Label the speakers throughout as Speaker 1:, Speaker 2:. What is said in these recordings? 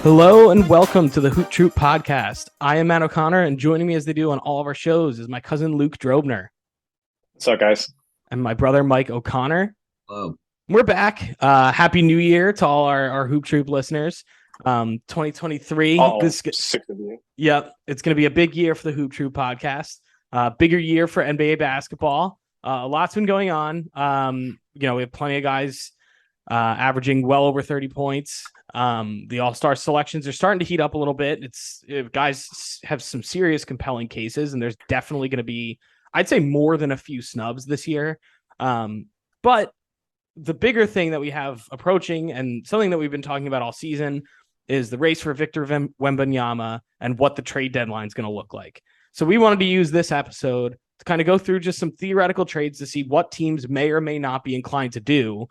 Speaker 1: Hello and welcome to the Hoop Troop podcast. I am Matt O'Connor, and joining me as they do on all of our shows is my cousin Luke Drobner.
Speaker 2: What's up, guys?
Speaker 1: And my brother Mike O'Connor.
Speaker 3: Hello.
Speaker 1: We're back. Happy New Year to all our Hoop Troop listeners. 2023.
Speaker 2: Six of you.
Speaker 1: Yep, it's going to be a big year for the Hoop Troop podcast. Bigger year for NBA basketball. A lot's been going on. We have plenty of guys averaging well over 30 points. The All-Star selections are starting to heat up a little bit. Guys have some serious compelling cases, and there's definitely going to be, I'd say, more than a few snubs this year. But the bigger thing that we have approaching, and something that we've been talking about all season, is the race for Victor Wembanyama and what the trade deadline is going to look like. So we wanted to use this episode to kind of go through just some theoretical trades to see what teams may or may not be inclined to do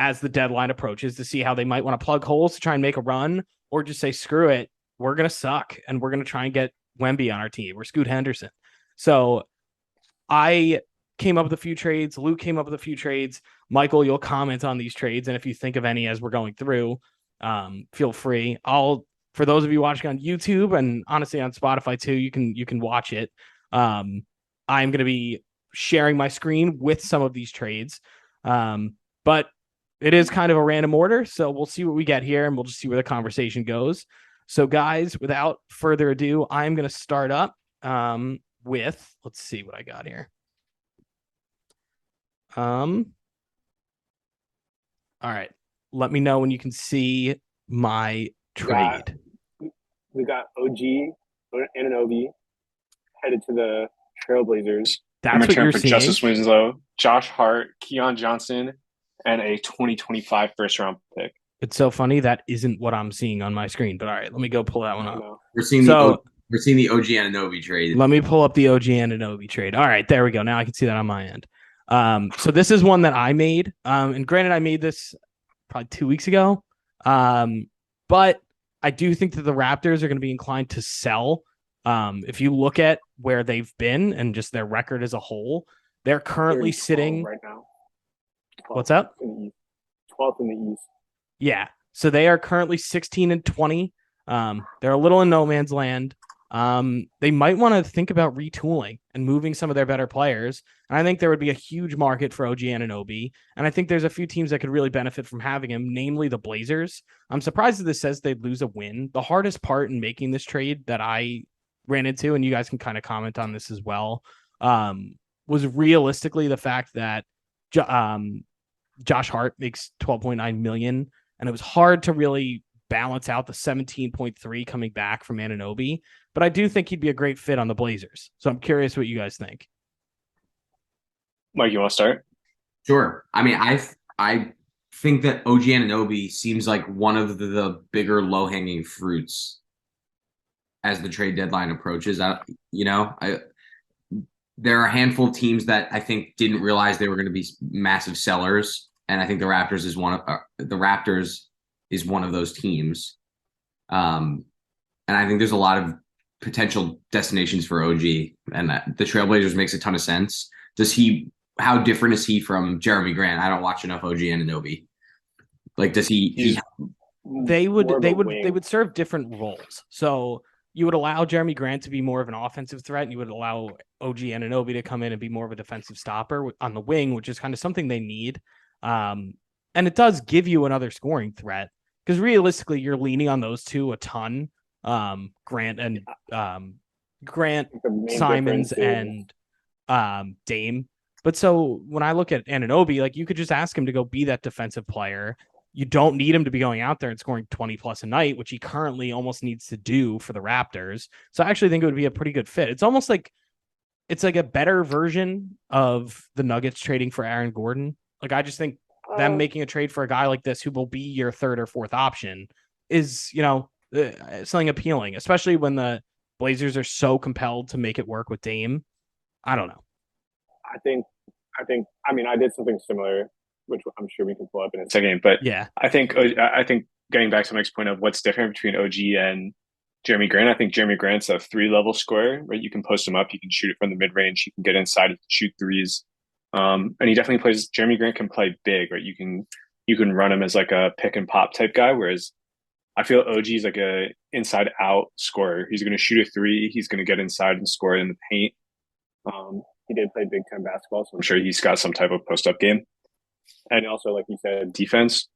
Speaker 1: as the deadline approaches, to see how they might want to plug holes to try and make a run, or just say, screw it, we're going to suck and we're going to try and get Wemby on our team. We're Scoot Henderson. So I came up with a few trades. Luke came up with a few trades. Michael, you'll comment on these trades, and if you think of any as we're going through, feel free. For those of you watching on YouTube and honestly on Spotify too, you can watch it. I'm going to be sharing my screen with some of these trades. But it is kind of a random order, so we'll see what we get here, and we'll just see where the conversation goes. So, guys, without further ado, I'm going to start up with, let's see what I got here. All right. Let me know when you can see my trade.
Speaker 2: We got OG Anunoby headed to the Trailblazers.
Speaker 1: That's what you're
Speaker 2: for
Speaker 1: seeing.
Speaker 2: Justice Winslow, Josh Hart, Keon Johnson, and a 2025 first-round pick.
Speaker 1: It's so funny that isn't what I'm seeing on my screen. But all right, let me go pull that one up.
Speaker 3: We're seeing the OG Anunoby trade.
Speaker 1: Let me pull up the OG Anunoby trade. All right, there we go. Now I can see that on my end. So this is one that I made. And granted, I made this probably 2 weeks ago. But I do think that the Raptors are going to be inclined to sell. If you look at where they've been and just their record as a whole, they're currently sitting
Speaker 2: right now.
Speaker 1: 12th. What's up?
Speaker 2: 12th in the East.
Speaker 1: Yeah. So they are currently 16-20. They're a little in no man's land. They might want to think about retooling and moving some of their better players. And I think there would be a huge market for OG Anunoby. And I think there's a few teams that could really benefit from having him, namely the Blazers. I'm surprised that this says they'd lose a win. The hardest part in making this trade that I ran into, and you guys can kind of comment on this as well, was realistically the fact that Josh Hart makes $12.9 million, and it was hard to really balance out the 17.3 coming back from Anunoby. But I do think he'd be a great fit on the Blazers. So I'm curious what you guys think.
Speaker 2: Mike, you want to start?
Speaker 3: Sure. I mean, I think that OG Anunoby seems like one of the bigger low-hanging fruits as the trade deadline approaches. There are a handful of teams that I think didn't realize they were going to be massive sellers, and I think the Raptors is one of those teams. And I think there's a lot of potential destinations for OG, and the Trailblazers makes a ton of sense. How different is he from Jeremy Grant? I don't watch enough OG Anunoby. Like, does he
Speaker 1: They would serve different roles. So you would allow Jeremy Grant to be more of an offensive threat, and you would allow OG Anunoby to come in and be more of a defensive stopper on the wing, which is kind of something they need. And it does give you another scoring threat, because realistically, you're leaning on those two a ton. Grant, Simons, and Dame. But so when I look at Anunoby, like, you could just ask him to go be that defensive player. You don't need him to be going out there and scoring 20 plus a night, which he currently almost needs to do for the Raptors. So I actually think it would be a pretty good fit. It's almost like it's like a better version of the Nuggets trading for Aaron Gordon. Like, I just think them making a trade for a guy like this who will be your third or fourth option is, something appealing, especially when the Blazers are so compelled to make it work with Dame. I don't know.
Speaker 2: I did something similar, which I'm sure we can pull up in a second. But
Speaker 1: yeah,
Speaker 2: I think getting back to Mike's point of what's different between OG and Jeremy Grant, I think Jeremy Grant's a 3-level scorer, right? You can post him up, you can shoot it from the mid range, he can get inside, he can shoot threes. And he definitely plays. Jeremy Grant can play big, right? You can run him as like a pick and pop type guy, whereas I feel OG is like a inside out scorer. He's going to shoot a three. He's going to get inside and score in the paint. He did play Big Ten basketball, so I'm sure he's got some type of post up game. And also, like you said, defense.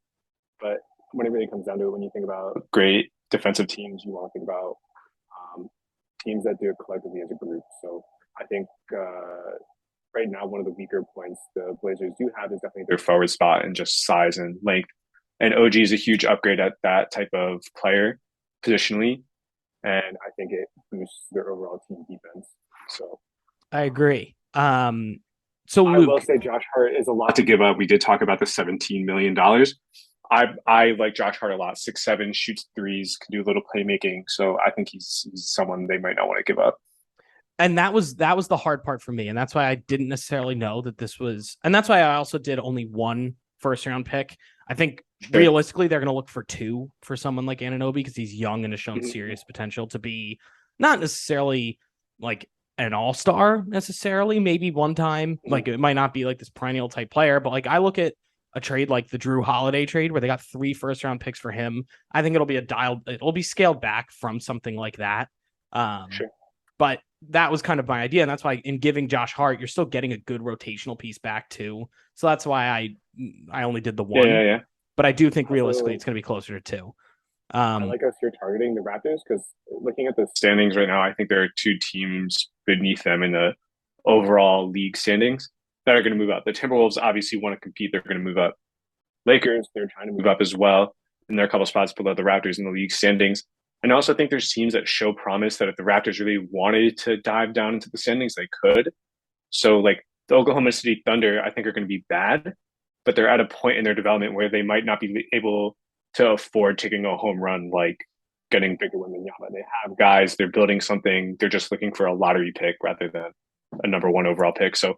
Speaker 2: But when it really comes down to it, when you think about great defensive teams, you want to think about teams that do it collectively as a group. So I think right now, one of the weaker points the Blazers do have is definitely their forward spot and just size and length. And OG is a huge upgrade at that type of player positionally. And I think it boosts their overall team defense. So
Speaker 1: I agree. So
Speaker 2: I
Speaker 1: Luke,
Speaker 2: will say Josh Hart is a lot to give up. We did talk about the $17 million. I like Josh Hart a lot. 6'7", shoots threes, can do a little playmaking. So I think he's someone they might not want to give up.
Speaker 1: and that was the hard part for me, and that's why I didn't necessarily know that this was, and that's why I also did only one first round pick. I think realistically they're going to look for two for someone like Anunoby because he's young and has shown serious potential to be not necessarily like an all-star necessarily, maybe one time. Like it might not be like this perennial type player, but like I look at a trade like the Drew Holiday trade where they got 3 first round picks for him. I think it'll be scaled back from something like that. But that was kind of my idea. And that's why in giving Josh Hart, you're still getting a good rotational piece back too. So that's why I only did the one.
Speaker 2: Yeah.
Speaker 1: But I do think realistically it's going to be closer to 2.
Speaker 2: I like us here targeting the Raptors because looking at the standings right now, I think there are 2 teams beneath them in the overall league standings that are going to move up. The Timberwolves obviously want to compete. They're going to move up. Lakers, they're trying to move up as well. And they're a couple spots below the Raptors in the league standings. And I also think there's teams that show promise that if the Raptors really wanted to dive down into the standings, they could. So like the Oklahoma City Thunder, I think are going to be bad, but they're at a point in their development where they might not be able to afford taking a home run, like getting bigger Wembanyama. They have guys, they're building something. They're just looking for a lottery pick rather than a number 1 overall pick. So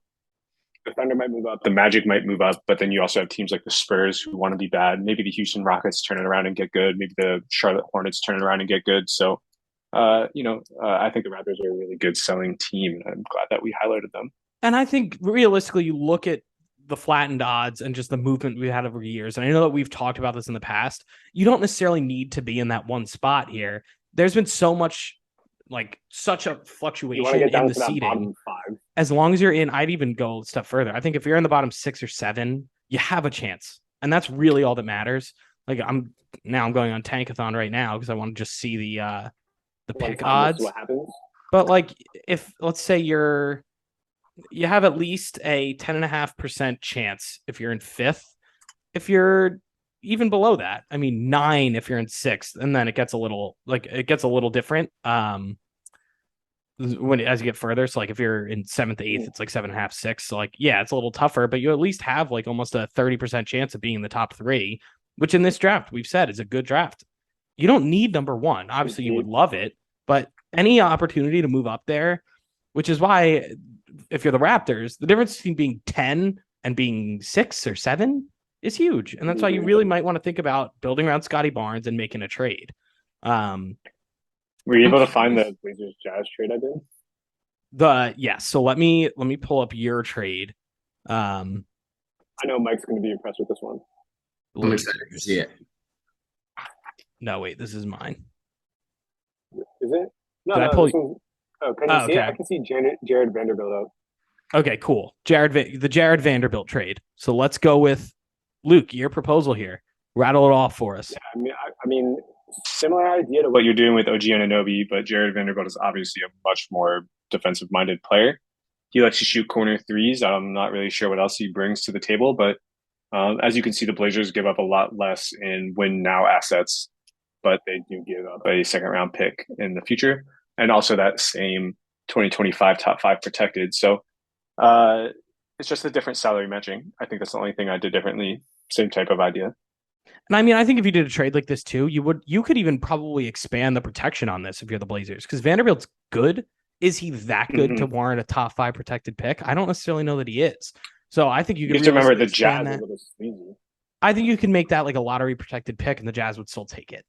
Speaker 2: the Thunder might move up, the Magic might move up, but then you also have teams like the Spurs who want to be bad. Maybe the Houston Rockets turn it around and get good. Maybe the Charlotte Hornets turn it around and get good. So, I think the Raptors are a really good selling team, and I'm glad that we highlighted them.
Speaker 1: And I think realistically, you look at the flattened odds and just the movement we've had over years. And I know that we've talked about this in the past. You don't necessarily need to be in that one spot here. There's been so much, like such a fluctuation in the seeding. As long as you're in, I'd even go a step further. I think if you're in the bottom 6 or 7, you have a chance. And that's really all that matters. Like I'm going on Tankathon right now because I want to just see the pick odds.
Speaker 2: What happens?
Speaker 1: But like if let's say you have at least a 10.5% chance if you're in 5th. If you're even below that, I mean 9 if you're in 6th, and then it gets a little different. When as you get further, so like if you're in 7th, 8th, it's like 7.5, 6. So like yeah, it's a little tougher, but you at least have like almost a 30% chance of being in the top 3, which in this draft we've said is a good draft. You don't need number 1. Obviously, you would love it, but any opportunity to move up there, which is why if you're the Raptors, the difference between being 10 and being 6 or 7 is huge. And that's why you really might want to think about building around Scotty Barnes and making a trade.
Speaker 2: Were you able to find the Blazers Jazz trade I did?
Speaker 1: Yes. So let me pull up your trade.
Speaker 2: I know Mike's going to be impressed with this one.
Speaker 3: I'm excited to see it.
Speaker 1: No, wait, this is mine.
Speaker 2: Is it? No,
Speaker 1: Did I pull you?
Speaker 2: Can you see it? I can see Jared Vanderbilt out.
Speaker 1: Okay, cool. The Jared Vanderbilt trade. So let's go with Luke, your proposal here. Rattle it off for us.
Speaker 2: Yeah, I mean, similar idea to what you're doing with OG Anunoby, but Jared Vanderbilt is obviously a much more defensive-minded player. He likes to shoot corner threes. I'm not really sure what else he brings to the table, but as you can see, the Blazers give up a lot less in win-now assets, but they do give up a second-round pick in the future, and also that same 2025 top 5 protected. So it's just a different salary matching. I think that's the only thing I did differently. Same type of idea.
Speaker 1: And I mean, I think if you did a trade like this too, you could even probably expand the protection on this if you're the Blazers, because Vanderbilt's good. Is he that good to warrant a top 5 protected pick? I don't necessarily know that he is. So I think you can
Speaker 2: remember the Jazz.
Speaker 1: I think you can make that like a lottery protected pick, and the Jazz would still take it.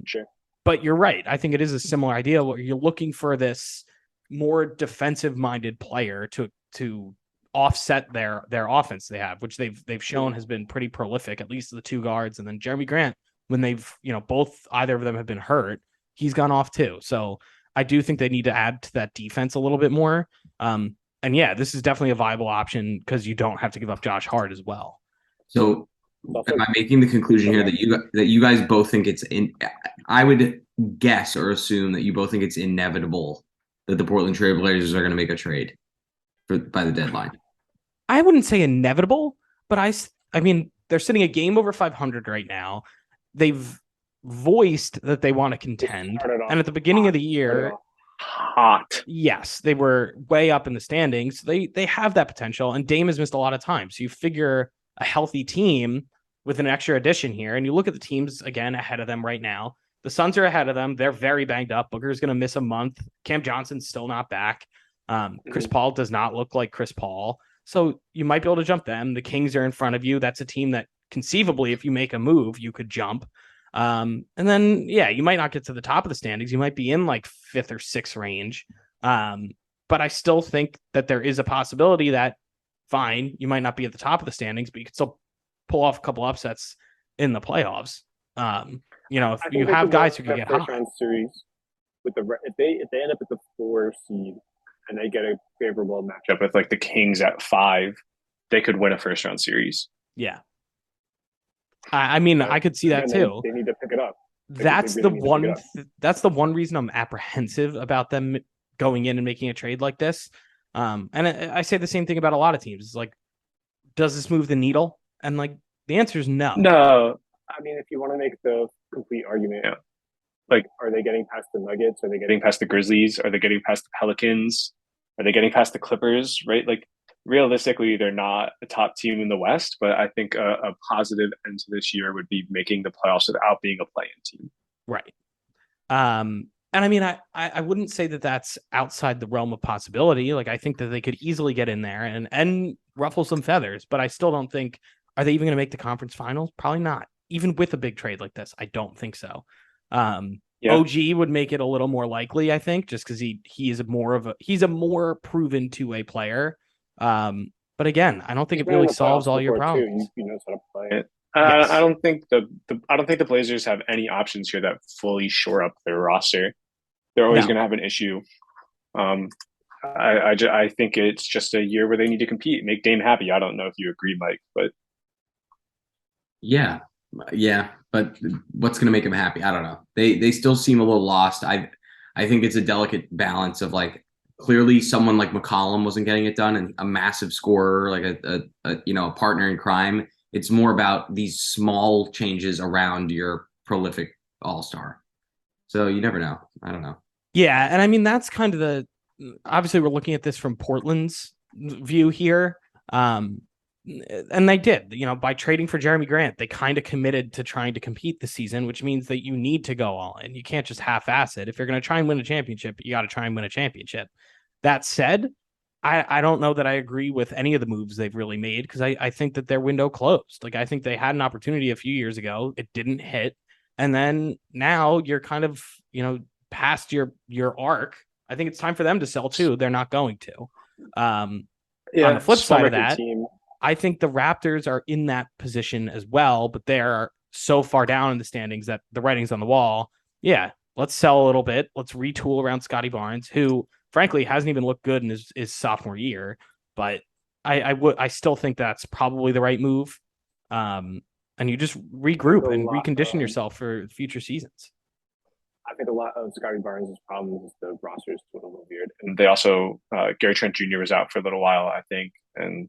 Speaker 2: Sure.
Speaker 1: But you're right. I think it is a similar idea where you're looking for this more defensive minded player to offset their offense they have, which they've shown has been pretty prolific, at least the 2 guards, and then Jeremy Grant when they've, either of them have been hurt, he's gone off too. So I do think they need to add to that defense a little bit more. And yeah, this is definitely a viable option because you don't have to give up Josh Hart as well.
Speaker 3: So am I making the conclusion here that you guys both think it's I would guess or assume that you both think it's inevitable that the Portland Trail Blazers are going to make a trade by the deadline?
Speaker 1: I wouldn't say inevitable, but I mean, they're sitting a game over 500 right now. They've voiced that they want to contend. And at the beginning of the year,
Speaker 2: hot.
Speaker 1: Yes, they were way up in the standings. They have that potential, and Dame has missed a lot of time. So you figure a healthy team with an extra addition here, and you look at the teams again ahead of them right now. The Suns are ahead of them. They're very banged up. Booker's going to miss a month. Cam Johnson's still not back. Chris Paul does not look like Chris Paul. So you might be able to jump them. The Kings are in front of you. That's a team that conceivably, if you make a move, you could jump. And then, yeah, you might not get to the top of the standings. You might be in like 5th or 6th range. But I still think that there is a possibility that, fine, you might not be at the top of the standings, but you could still pull off a couple upsets in the playoffs. If you have guys who can get hot.
Speaker 2: Series with if they end up at the 4 seed and they get a favorable matchup with like the Kings at 5, they could win a first round series.
Speaker 1: Yeah. I mean, I could see that too.
Speaker 2: They need to pick it up.
Speaker 1: That's the one reason I'm apprehensive about them going in and making a trade like this. And I say the same thing about a lot of teams. It's like, does this move the needle? And like, the answer is no.
Speaker 2: No. I mean, if you want to make the complete argument, like, are they getting past the Nuggets? Are they getting past the Grizzlies? Are they getting past the Pelicans? Are they getting past the Clippers? Right? Like, realistically, they're not a top team in the West, but I think a positive end to this year would be making the playoffs without being a play-in team.
Speaker 1: Right. And I mean, I wouldn't say that that's outside the realm of possibility. Like, I think that they could easily get in there and ruffle some feathers, but I still don't think, are they even going to make the conference finals? Probably not. Even with a big trade like this, I don't think so. OG would make it a little more likely, I think, just because he's a more proven two-way player. But again, I don't think it really solves all your problems.
Speaker 2: He knows how to play it. Yes. I don't think the Blazers have any options here that fully shore up their roster. They're always going to have an issue. I think it's just a year where they need to compete, make Dame happy. I don't know if you agree, Mike, but
Speaker 3: yeah. But what's going to make him happy? I don't know. They still seem a little lost. I think it's a delicate balance of like, clearly someone like McCollum wasn't getting it done, and a massive scorer, like a partner in crime. It's more about these small changes around your prolific all-star. So you never know. I don't know.
Speaker 1: Yeah. And I mean, that's kind of obviously we're looking at this from Portland's view here. And they did, by trading for Jeremy Grant, they kind of committed to trying to compete this season, which means that you need to go all in. You can't just half-ass it. If you're going to try and win a championship, you got to try and win a championship. That said, I don't know that I agree with any of the moves they've really made, because I think that their window closed. Like, I think they had an opportunity a few years ago. It didn't hit. And then now you're kind of, past your arc. I think it's time for them to sell too. They're not going to. On the flip side of that, I think the Raptors are in that position as well, but they're so far down in the standings that the writing's on the wall. Yeah, let's sell a little bit. Let's retool around Scotty Barnes, who frankly hasn't even looked good in his sophomore year. But I still think that's probably the right move. And you just regroup and recondition yourself for future seasons.
Speaker 2: I think a lot of Scotty Barnes' problem is the roster is a little weird. And they also, Gary Trent Jr. was out for a little while, I think. And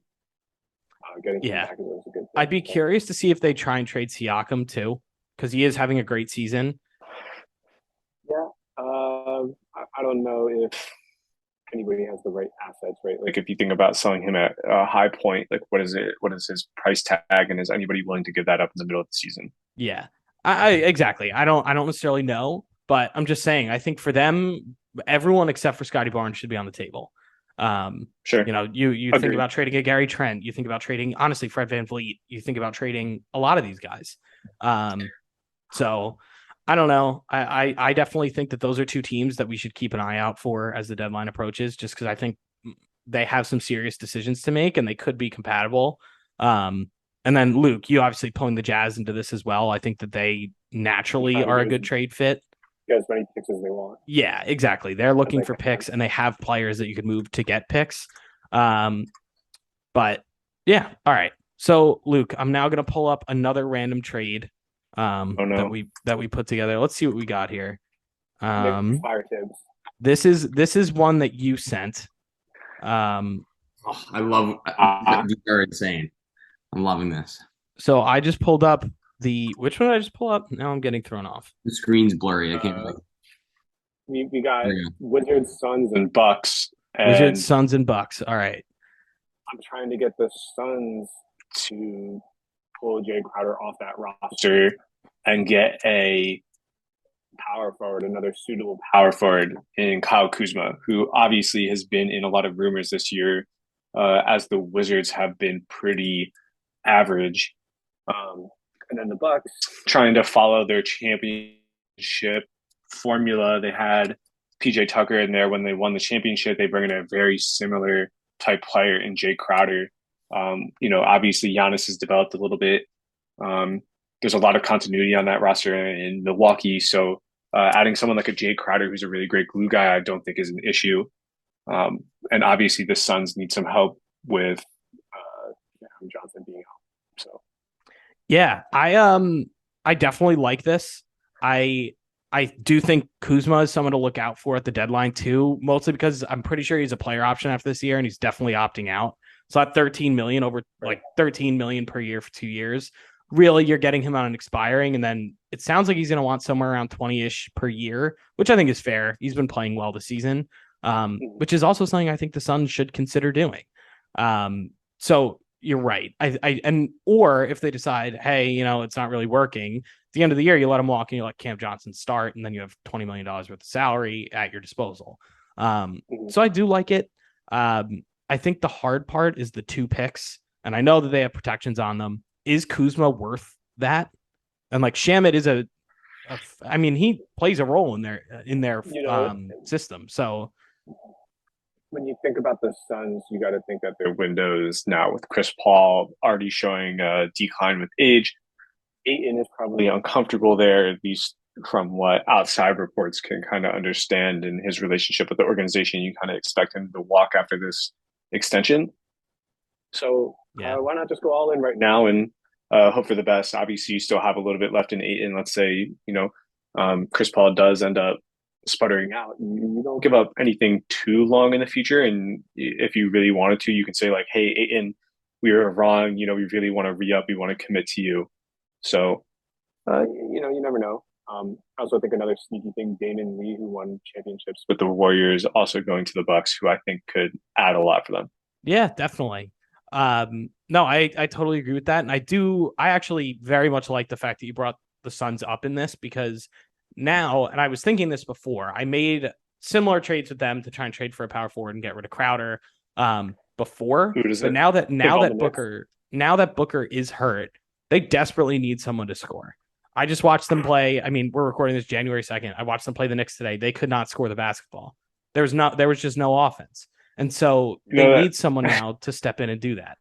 Speaker 2: getting him back was a good thing.
Speaker 1: I'd be curious to see if they try and trade Siakam too, because he is having a great season.
Speaker 2: Yeah. I don't know if anybody has the right assets, right? Like, if you think about selling him at a high point, like, what is it? What is his price tag? And is anybody willing to give that up in the middle of the season?
Speaker 1: Yeah, exactly. I don't necessarily know, but I'm just saying, I think for them, everyone except for Scotty Barnes should be on the table.
Speaker 2: Sure.
Speaker 1: You think about trading a Gary Trent, you think about trading, honestly, Fred VanVleet, you think about trading a lot of these guys. So I don't know. I definitely think that those are two teams that we should keep an eye out for as the deadline approaches, just because I think they have some serious decisions to make and they could be compatible. And then Luke, you obviously pulling the Jazz into this as well. I think that they naturally are a good trade fit.
Speaker 2: Get as many picks as they want.
Speaker 1: Yeah, exactly. They're looking for picks, and they have players that you could move to get picks. But yeah, all right. So Luke, I'm now gonna pull up another random trade that we put together. Let's see what we got here.
Speaker 2: Fire tips.
Speaker 1: This is one that you sent.
Speaker 3: I love these are insane. I'm loving this.
Speaker 1: So I just pulled up which one did I just pull up? Now I'm getting thrown off.
Speaker 3: The screen's blurry. I can't.
Speaker 2: We got Wizards, Suns, and Bucks.
Speaker 1: Wizards, Suns, and Bucks. All right.
Speaker 2: I'm trying to get the Suns to pull Jay Crowder off that roster and get a power forward, another suitable power forward in Kyle Kuzma, who obviously has been in a lot of rumors this year, as the Wizards have been pretty average. And then the Bucks trying to follow their championship formula. They had PJ Tucker in there when they won the championship. They bring in a very similar type player in Jay Crowder. Obviously Giannis has developed a little bit. There's a lot of continuity on that roster in Milwaukee. So adding someone like a Jay Crowder, who's a really great glue guy, I don't think is an issue. And obviously the Suns need some help with Johnson being out. So
Speaker 1: yeah, I definitely like this. I do think Kuzma is someone to look out for at the deadline too, mostly because I'm pretty sure he's a player option after this year, and he's definitely opting out. So at 13 million over like 13 million per year for 2 years, really you're getting him on an expiring, and then it sounds like he's going to want somewhere around 20-ish per year, which I think is fair. He's been playing well this season, which is also something I think the Suns should consider doing. So you're right. Or if they decide, hey, it's not really working, at the end of the year, you let him walk and you let Cam Johnson start, and then you have $20 million worth of salary at your disposal. So I do like it. I think the hard part is the 2 picks, and I know that they have protections on them. Is Kuzma worth that? And like Shamet is he plays a role in their system. So
Speaker 2: when you think about the Suns, you got to think that their windows now with Chris Paul already showing a decline with age. Ayton is probably uncomfortable there, at least from what outside reports can kind of understand in his relationship with the organization. You kind of expect him to walk after this extension. So why not just go all in right now and hope for the best? Obviously, you still have a little bit left in Ayton. Let's say, Chris Paul does end up sputtering out. You don't give up anything too long in the future. And if you really wanted to, you can say like, hey, Ayton, we were wrong. We really want to re-up. We want to commit to you. So, you never know. I also think another sneaky thing, Damon Lee, who won championships with the Warriors, also going to the Bucks, who I think could add a lot for them.
Speaker 1: Yeah, definitely. No, I totally agree with that. And I actually very much like the fact that you brought the Suns up in this, because now, and I was thinking this before, I made similar trades with them to try and trade for a power forward and get rid of Crowder before. But now that Booker is hurt, they desperately need someone to score. I just watched them play. I mean, we're recording this January 2nd. I watched them play the Knicks today. They could not score the basketball. There was just no offense. And so they need someone now to step in and do that.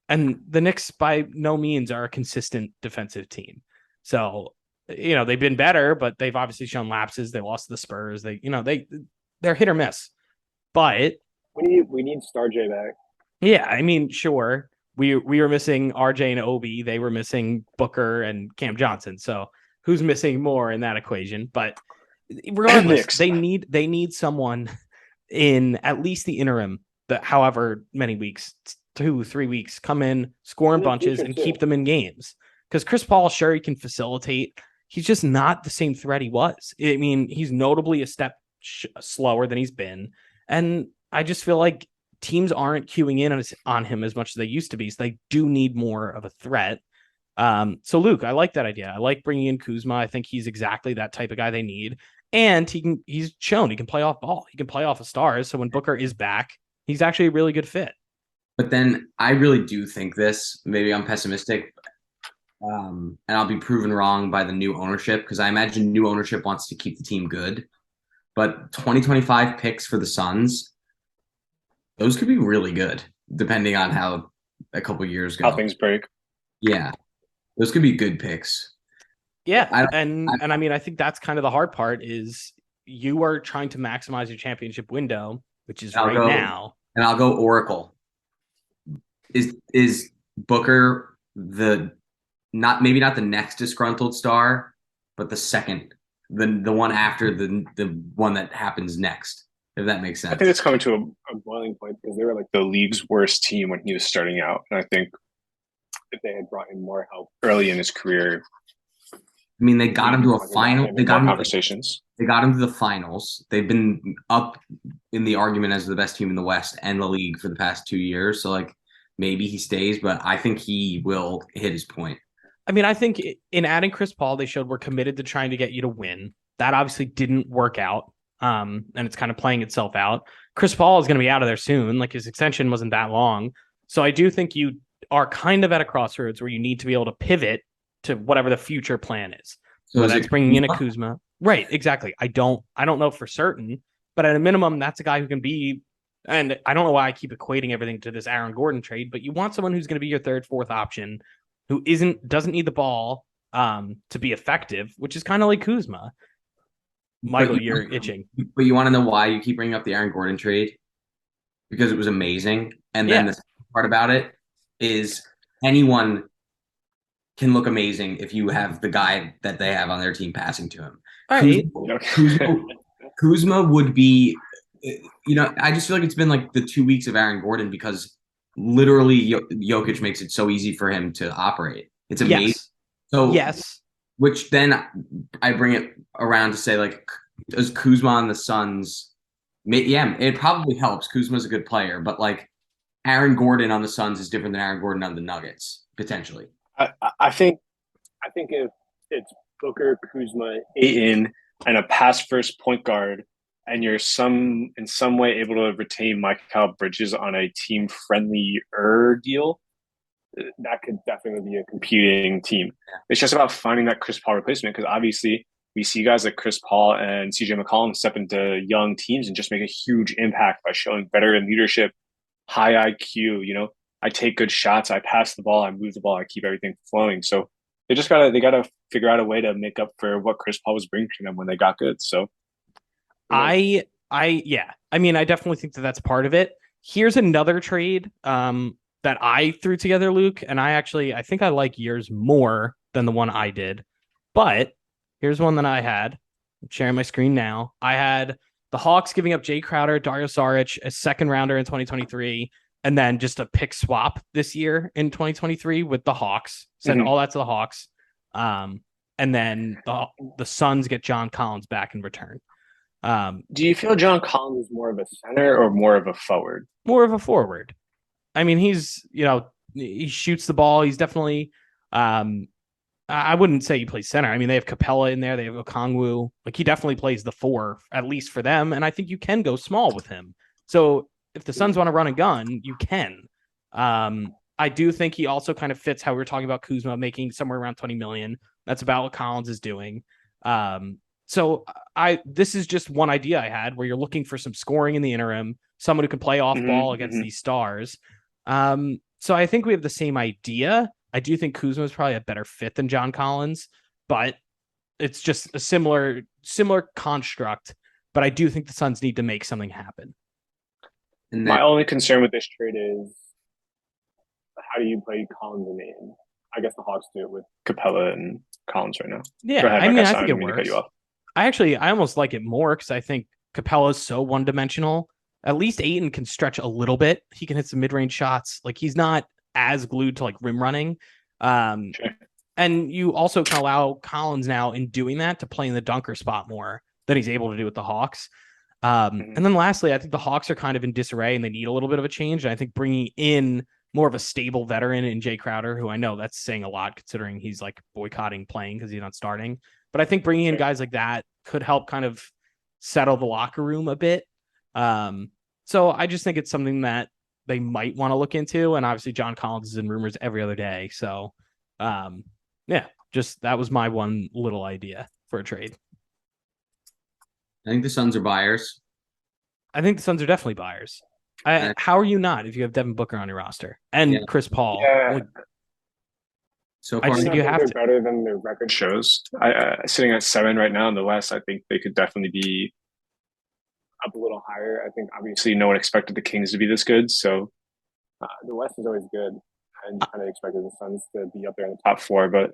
Speaker 1: And the Knicks by no means are a consistent defensive team. So, they've been better, but they've obviously shown lapses. They lost to the Spurs. They're hit or miss. But
Speaker 2: we need Star J back.
Speaker 1: Yeah, I mean, sure. We were missing RJ and Obi. They were missing Booker and Cam Johnson. So who's missing more in that equation? But regardless, they need someone in at least the interim, that however many weeks, 2-3 weeks, come in, score in bunches, and keep them in games. Because Chris Paul, sure, he can facilitate. He's just not the same threat he was. I mean, he's notably a step slower than he's been. And I just feel like teams aren't queuing in on him as much as they used to be. So they do need more of a threat. So Luke, I like that idea. I like bringing in Kuzma. I think he's exactly that type of guy they need. And he's shown he can play off ball. He can play off of stars. So when Booker is back, he's actually a really good fit.
Speaker 3: But then I really do think this. Maybe I'm pessimistic. And I'll be proven wrong by the new ownership, because I imagine new ownership wants to keep the team good. But 2025 picks for the Suns, those could be really good, depending on how a couple years
Speaker 2: How
Speaker 3: ago.
Speaker 2: things break.
Speaker 3: Yeah, those could be good picks.
Speaker 1: Yeah,
Speaker 3: I don't.
Speaker 1: and I mean, I think that's kind of the hard part is you are trying to maximize your championship window, which is
Speaker 3: I'll
Speaker 1: right
Speaker 3: go
Speaker 1: now.
Speaker 3: and I'll go Oracle. Is Booker the not maybe not the next disgruntled star, but the second, the one after the one that happens next, if that makes
Speaker 2: I think
Speaker 3: sense.
Speaker 2: it's coming to a boiling point because they were like the league's worst team when he was starting out. And I think if they had brought in more help early in his career,
Speaker 3: I mean, they got
Speaker 2: we'd
Speaker 3: him
Speaker 2: be
Speaker 3: to a
Speaker 2: talking about
Speaker 3: final.
Speaker 2: him in more conversations.
Speaker 3: They got him to the finals. They've been up in the argument as the best team in the West and the league for the past 2 years. So like maybe he stays, but I think he will hit his point.
Speaker 1: I mean, I think in adding Chris Paul, they showed we're committed to trying to get you to win. That obviously didn't work out. And it's kind of playing itself out. Chris Paul is going to be out of there soon. Like his extension wasn't that long. So I do think you are kind of at a crossroads where you need to be able to pivot to whatever the future plan is.
Speaker 3: So
Speaker 1: Whether
Speaker 3: is
Speaker 1: that's
Speaker 3: it
Speaker 1: bringing in a
Speaker 3: Kuzma?
Speaker 1: Kuzma. Right, exactly. I don't know for certain, but at a minimum, that's a guy who can be, and I don't know why I keep equating everything to this Aaron Gordon trade, but you want someone who's going to be your third, fourth option who doesn't need the ball to be effective, which is kind of like Kuzma. Michael, you're itching.
Speaker 3: But you want to know why you keep bringing up the Aaron Gordon trade? Because it was amazing. And then
Speaker 1: Yeah.
Speaker 3: the part about it is anyone can look amazing if you have the guy that they have on their team passing to him.
Speaker 1: All right.
Speaker 3: Kuzma would be, I just feel like it's been like the 2 weeks of Aaron Gordon because literally Jokic makes it so easy for him to operate. It's amazing.
Speaker 1: Yes.
Speaker 3: So
Speaker 1: yes.
Speaker 3: Which then I bring it around to say, like, does Kuzma on the Suns? Yeah, it probably helps. Kuzma's a good player, but like Aaron Gordon on the Suns is different than Aaron Gordon on the Nuggets, potentially.
Speaker 2: I think if it's Booker, Kuzma, Ayton, and a pass first point guard, and you're in some way able to retain Mikal Bridges on a team friendlier deal, that could definitely be a competing team. It's just about finding that Chris Paul replacement because obviously we see guys like Chris Paul and CJ McCollum step into young teams and just make a huge impact by showing veteran leadership, high IQ. I take good shots, I pass the ball, I move the ball, I keep everything flowing. So they gotta figure out a way to make up for what Chris Paul was bringing to them when they got good. So
Speaker 1: yeah. I mean, I definitely think that that's part of it. Here's another trade that I threw together, Luke, and I think I like yours more than the one I did. But here's one that I had. I'm sharing my screen now. I had the Hawks giving up Jay Crowder, Dario Saric, a second rounder in 2023, and then just a pick swap this year in 2023 with the Hawks. Send all that to the Hawks. And then the Suns get John Collins back in return.
Speaker 2: Do you feel John Collins is more of a center or more of a forward?
Speaker 1: More of a forward. I mean, he shoots the ball. He's definitely, I wouldn't say he plays center. I mean, they have Capella in there. They have Okongwu. Like, he definitely plays the four, at least for them. And I think you can go small with him. So if the Suns want to run a gun, you can. I do think he also kind of fits how we were talking about Kuzma making somewhere around 20 million. That's about what Collins is doing. So this is just one idea I had where you're looking for some scoring in the interim, someone who can play off ball against these stars. So I think we have the same idea. I do think Kuzma is probably a better fit than John Collins, but it's just a similar construct. But I do think the Suns need to make something happen.
Speaker 2: And my only concern with this trade is how do you play Collins and Ayton? I guess the Hawks do it with Capella and Collins right now.
Speaker 1: Yeah, I mean, I think it works. I almost like it more because I think Capella is so one-dimensional. At least Ayton can stretch a little bit. He can hit some mid-range shots. Like, he's not as glued to like rim running. Sure. And you also can allow Collins now in doing that to play in the dunker spot more than he's able to do with the Hawks. And then lastly, I think the Hawks are kind of in disarray and they need a little bit of a change. And I think bringing in more of a stable veteran in Jay Crowder, who I know that's saying a lot considering he's like boycotting playing because he's not starting. But I think bringing in guys like that could help kind of settle the locker room a bit. So I just think it's something that they might want to look into. And obviously John Collins is in rumors every other day. So just that was my one little idea for a trade.
Speaker 3: I think the Suns are buyers.
Speaker 1: I think the Suns are definitely buyers. How are you not if you have Devin Booker on your roster and
Speaker 3: Yeah.
Speaker 1: Chris Paul?
Speaker 2: Yeah.
Speaker 1: Like,
Speaker 3: So
Speaker 1: I
Speaker 3: far,
Speaker 1: just think you
Speaker 2: think
Speaker 1: have
Speaker 2: they're
Speaker 1: to.
Speaker 2: better than their record shows. Sitting at 7 right now in the West, I think they could definitely be up a little higher. I think obviously no one expected the Kings to be this good, so the West is always good. And you kind of expected the Suns to be up there in the top 4, but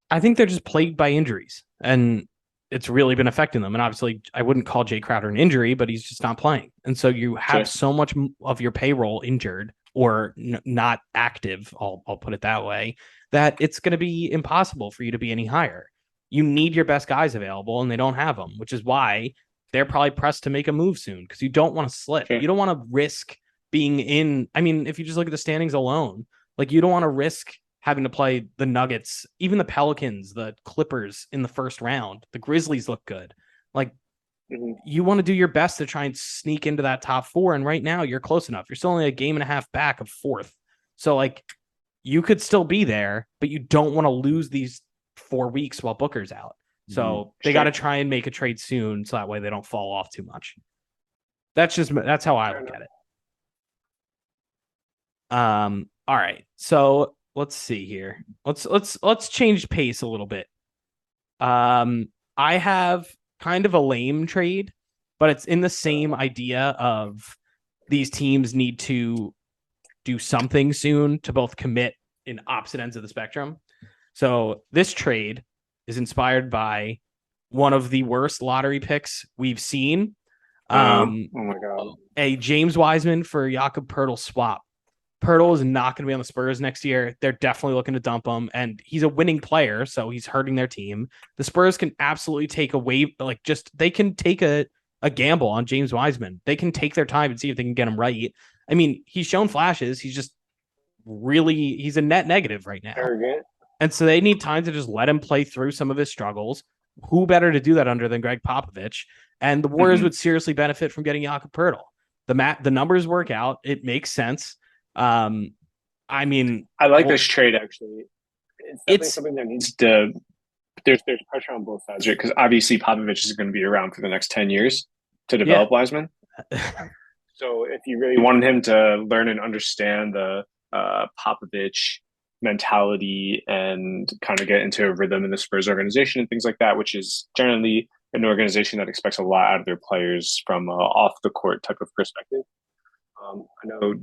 Speaker 1: I think they're just plagued by injuries, and it's really been affecting them. And obviously, I wouldn't call Jay Crowder an injury, but he's just not playing. And so you have
Speaker 2: sure.
Speaker 1: so much of your payroll injured or not active. I'll put it that way. That it's going to be impossible for you to be any higher. You need your best guys available, and they don't have them, which is why they're probably pressed to make a move soon because you don't want to slip.
Speaker 2: Sure.
Speaker 1: You don't want to risk being in. I mean, if you just look at the standings alone, like you don't want to risk having to play the Nuggets, even the Pelicans, the Clippers in the first round. The Grizzlies look good. Like you want to do your best to try and sneak into that top 4. And right now you're close enough. You're still only a game and a half back of 4th. So like you could still be there, but you don't want to lose these 4 weeks while Booker's out. So they got to try and make a trade soon. So that way they don't fall off too much. That's how I look at it. All right. So let's see here. Let's change pace a little bit. I have kind of a lame trade, but it's in the same idea of these teams need to do something soon to both commit in opposite ends of the spectrum. So this trade is inspired by one of the worst lottery picks we've seen.
Speaker 2: Oh my God.
Speaker 1: A James Wiseman for Jakob Poeltl swap. Poeltl is not going to be on the Spurs next year. They're definitely looking to dump him, and he's a winning player, so he's hurting their team. The Spurs can absolutely take away, they can take a gamble on James Wiseman. They can take their time and see if they can get him right. I mean, he's shown flashes. He's just he's a net negative right now.
Speaker 2: Arrogant.
Speaker 1: And so they need time to just let him play through some of his struggles. Who better to do that under than Greg Popovich? And the Warriors would seriously benefit from getting Jakob Poeltl. The numbers work out. It makes sense. I mean,
Speaker 2: I like this trade actually. It's definitely something that needs to. There's pressure on both sides, right? Because obviously Popovich is going to be around for the next 10 years to develop Wiseman. So if you really wanted him to learn and understand the Popovich mentality and kind of get into a rhythm in the Spurs organization and things like that, which is generally an organization that expects a lot out of their players from off the court type of perspective. I know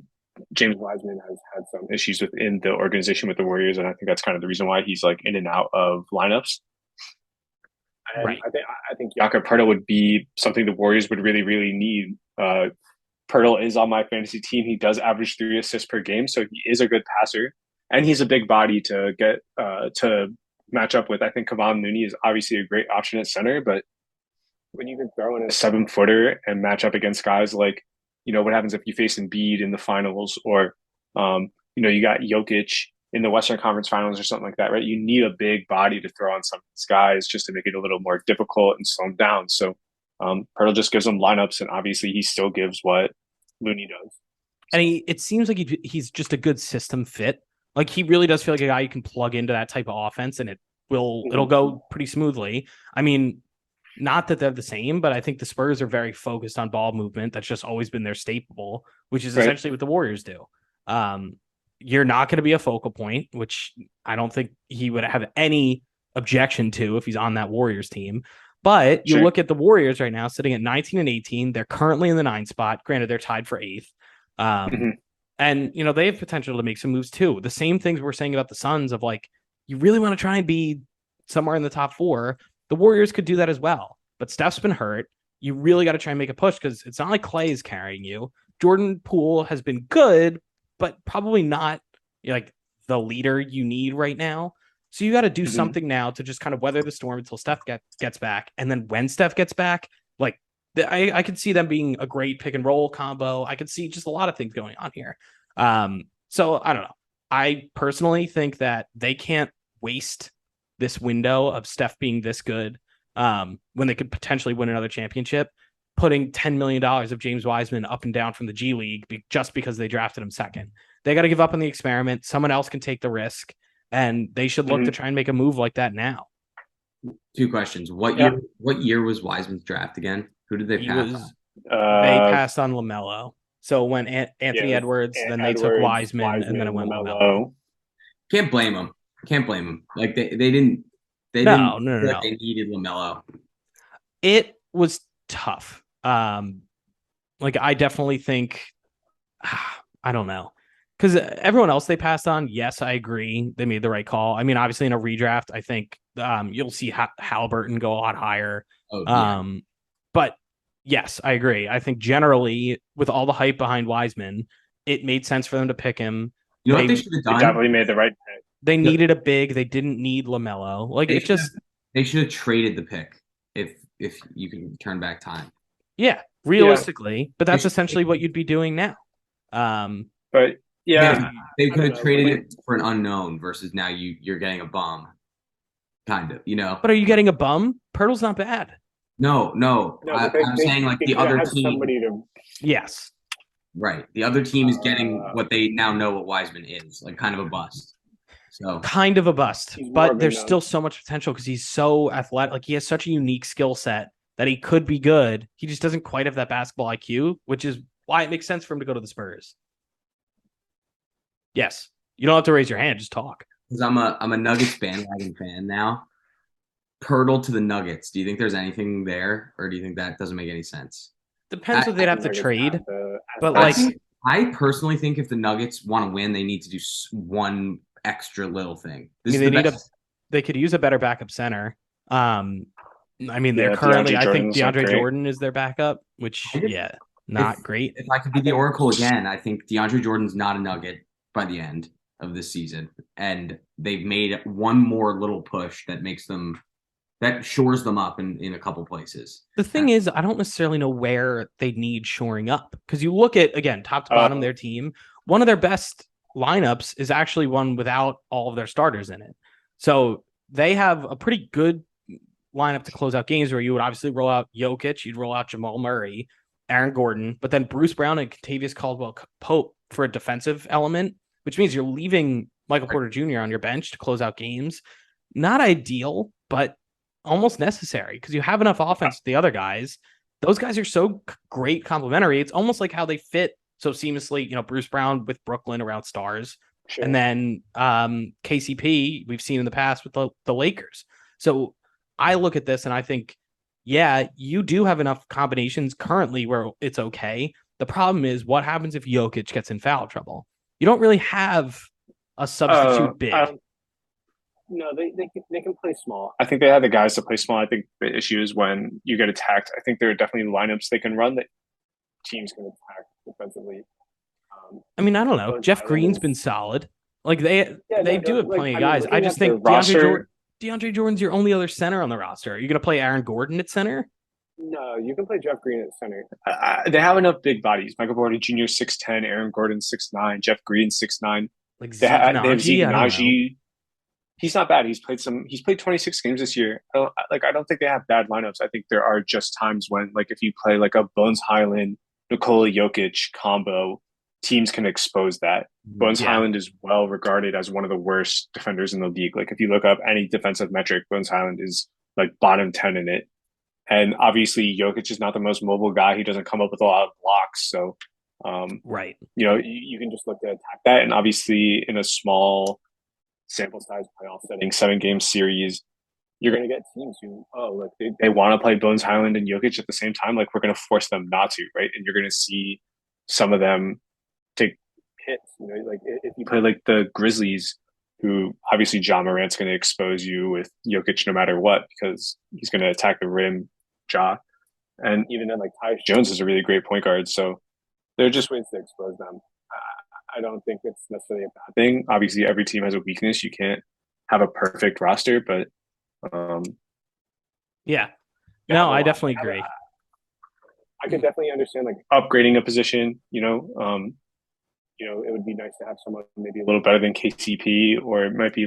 Speaker 2: James Wiseman has had some issues within the organization with the Warriors, and I think that's kind of the reason why he's like in and out of lineups. And
Speaker 1: right.
Speaker 2: I think Jakob Poeltl would be something the Warriors would really, really need. Poeltl is on my fantasy team. He does average 3 assists per game, so he is a good passer, and he's a big body to get to match up with. I think Kevon Looney is obviously a great option at center, but when you can throw in a 7-footer and match up against guys like, what happens if you face Embiid in the finals, or you got Jokic in the Western Conference Finals or something like that, right? You need a big body to throw on some of these guys just to make it a little more difficult and slow them down. So Poeltl just gives them lineups, and obviously he still gives what Looney does.
Speaker 1: And it seems like he's just a good system fit. Like he really does feel like a guy you can plug into that type of offense, and it'll go pretty smoothly. I mean, not that they're the same, but I think the Spurs are very focused on ball movement. That's just always been their staple, which is essentially what the Warriors do. You're not going to be a focal point, which I don't think he would have any objection to if he's on that Warriors team. But you look at the Warriors right now sitting at 19 and 18. They're currently in the 9th spot. Granted, they're tied for 8th. And, they have potential to make some moves too. The same things we're saying about the Suns of like, you really want to try and be somewhere in the top 4. The Warriors could do that as well. But Steph's been hurt. You really got to try and make a push because it's not like Clay is carrying you. Jordan Poole has been good, but probably not like the leader you need right now. So you got to do something now to just kind of weather the storm until Steph gets back. And then when Steph gets back, like I could see them being a great pick and roll combo. I could see just a lot of things going on here. So I don't know. I personally think that they can't waste this window of Steph being this good when they could potentially win another championship, putting $10 million of James Wiseman up and down from the G League just because they drafted him second. They got to give up on the experiment. Someone else can take the risk, and they should look to try and make a move like that now.
Speaker 3: 2 questions. What year was Wiseman's draft again? Who did they pass on?
Speaker 1: They passed on LaMelo. So when Anthony
Speaker 2: Yeah,
Speaker 1: Edwards, then they took
Speaker 2: Edwards,
Speaker 1: Wiseman, and then it went LaMelo.
Speaker 3: Can't blame them. Can't blame them. Like they didn't
Speaker 1: No.
Speaker 3: feel like they needed LaMelo.
Speaker 1: It was tough. Like I definitely think I don't know. Because everyone else they passed on, yes, I agree. They made the right call. I mean, obviously in a redraft, I think you'll see Halliburton go a lot higher.
Speaker 3: Oh, yeah.
Speaker 1: But yes, I agree. I think generally, with all the hype behind Wiseman, it made sense for them to pick him.
Speaker 3: You know what they should have done?
Speaker 2: They definitely made the right pick.
Speaker 1: They needed a big. They didn't need LaMelo. Like
Speaker 3: They
Speaker 1: it just.
Speaker 3: They should have traded the pick if you can turn back time.
Speaker 1: Yeah, realistically, but that's essentially what you'd be doing now.
Speaker 2: But yeah,
Speaker 3: they could have traded it for an unknown versus now you're getting a bum, kind of, you know.
Speaker 1: But are you getting a bum? Pirtle's not bad.
Speaker 3: No. I'm saying like the other team.
Speaker 1: Yes.
Speaker 3: Right. The other team is getting what they now know what Wiseman is, like kind of a bust. So
Speaker 1: kind of a bust, but there's still so much potential because he's so athletic. Like he has such a unique skill set that he could be good. He just doesn't quite have that basketball IQ, which is why it makes sense for him to go to the Spurs. Yes. You don't have to raise your hand, just talk.
Speaker 3: Because I'm a Nuggets bandwagon fan now. Pirtle to the Nuggets. Do you think there's anything there, or do you think that doesn't make any sense?
Speaker 1: Depends what they'd have to trade. But like,
Speaker 3: I personally think if the Nuggets want to win, they need to do one extra little thing.
Speaker 1: They could use a better backup center. I mean, they're currently. I think DeAndre Jordan is their backup, which not great.
Speaker 3: If I could be the Oracle again, I think DeAndre Jordan's not a Nugget by the end of this season, and they've made one more little push that shores them up in a couple places.
Speaker 1: The thing is, I don't necessarily know where they need shoring up because you look at again top to bottom their team. One of their best lineups is actually one without all of their starters in it. So they have a pretty good lineup to close out games where you would obviously roll out Jokic, you'd roll out Jamal Murray, Aaron Gordon, but then Bruce Brown and Kentavious Caldwell-Pope for a defensive element, which means you're leaving Michael Porter Jr. on your bench to close out games. Not ideal, but almost necessary because you have enough offense with the other guys. Those guys are so great complementary. It's almost like how they fit so seamlessly, Bruce Brown with Brooklyn around stars. Sure. And then KCP, we've seen in the past with the Lakers. So I look at this and I think, yeah, you do have enough combinations currently where it's okay. The problem is what happens if Jokic gets in foul trouble? You don't really have a substitute big.
Speaker 2: No, they can play small. I think they have the guys to play small. I think the issue is when you get attacked. I think there are definitely lineups they can run that teams can attack defensively.
Speaker 1: I mean, I don't know. Jeff Green's been solid. Like they do have plenty of guys. I just think DeAndre Jordan's your only other center on the roster. Are you going to play Aaron Gordon at center?
Speaker 2: No, you can play Jeff Green at center. They have enough big bodies. Michael Porter Jr. 6'10", Aaron Gordon 6'9", Jeff Green 6'9".
Speaker 1: Like
Speaker 2: they have Zeke Naji. He's not bad. He's played 26 games this year. I don't think they have bad lineups. I think there are just times when, like, if you play like a Bones Highland, Nikola Jokic combo, teams can expose that. Bones Highland is well regarded as one of the worst defenders in the league. Like, if you look up any defensive metric, Bones Highland is like bottom 10 in it. And obviously, Jokic is not the most mobile guy. He doesn't come up with a lot of blocks. So,
Speaker 1: right.
Speaker 2: You can just look to attack that. And obviously, in a small sample size playoff setting, 7-game series, you're going to get teams who, they want to play Bones Highland and Jokic at the same time. Like, we're going to force them not to, right? And you're going to see some of them take hits. Like if you play like the Grizzlies, who obviously John Morant's going to expose you with Jokic no matter what because he's going to attack the rim, Ja. And even then, like Tyus Jones is a really great point guard. So there are just ways to expose them. I don't think it's necessarily a bad thing. Obviously, every team has a weakness. You can't have a perfect roster, but
Speaker 1: I definitely agree.
Speaker 2: I could definitely understand like upgrading a position. It would be nice to have someone maybe a little better than KCP, or it might be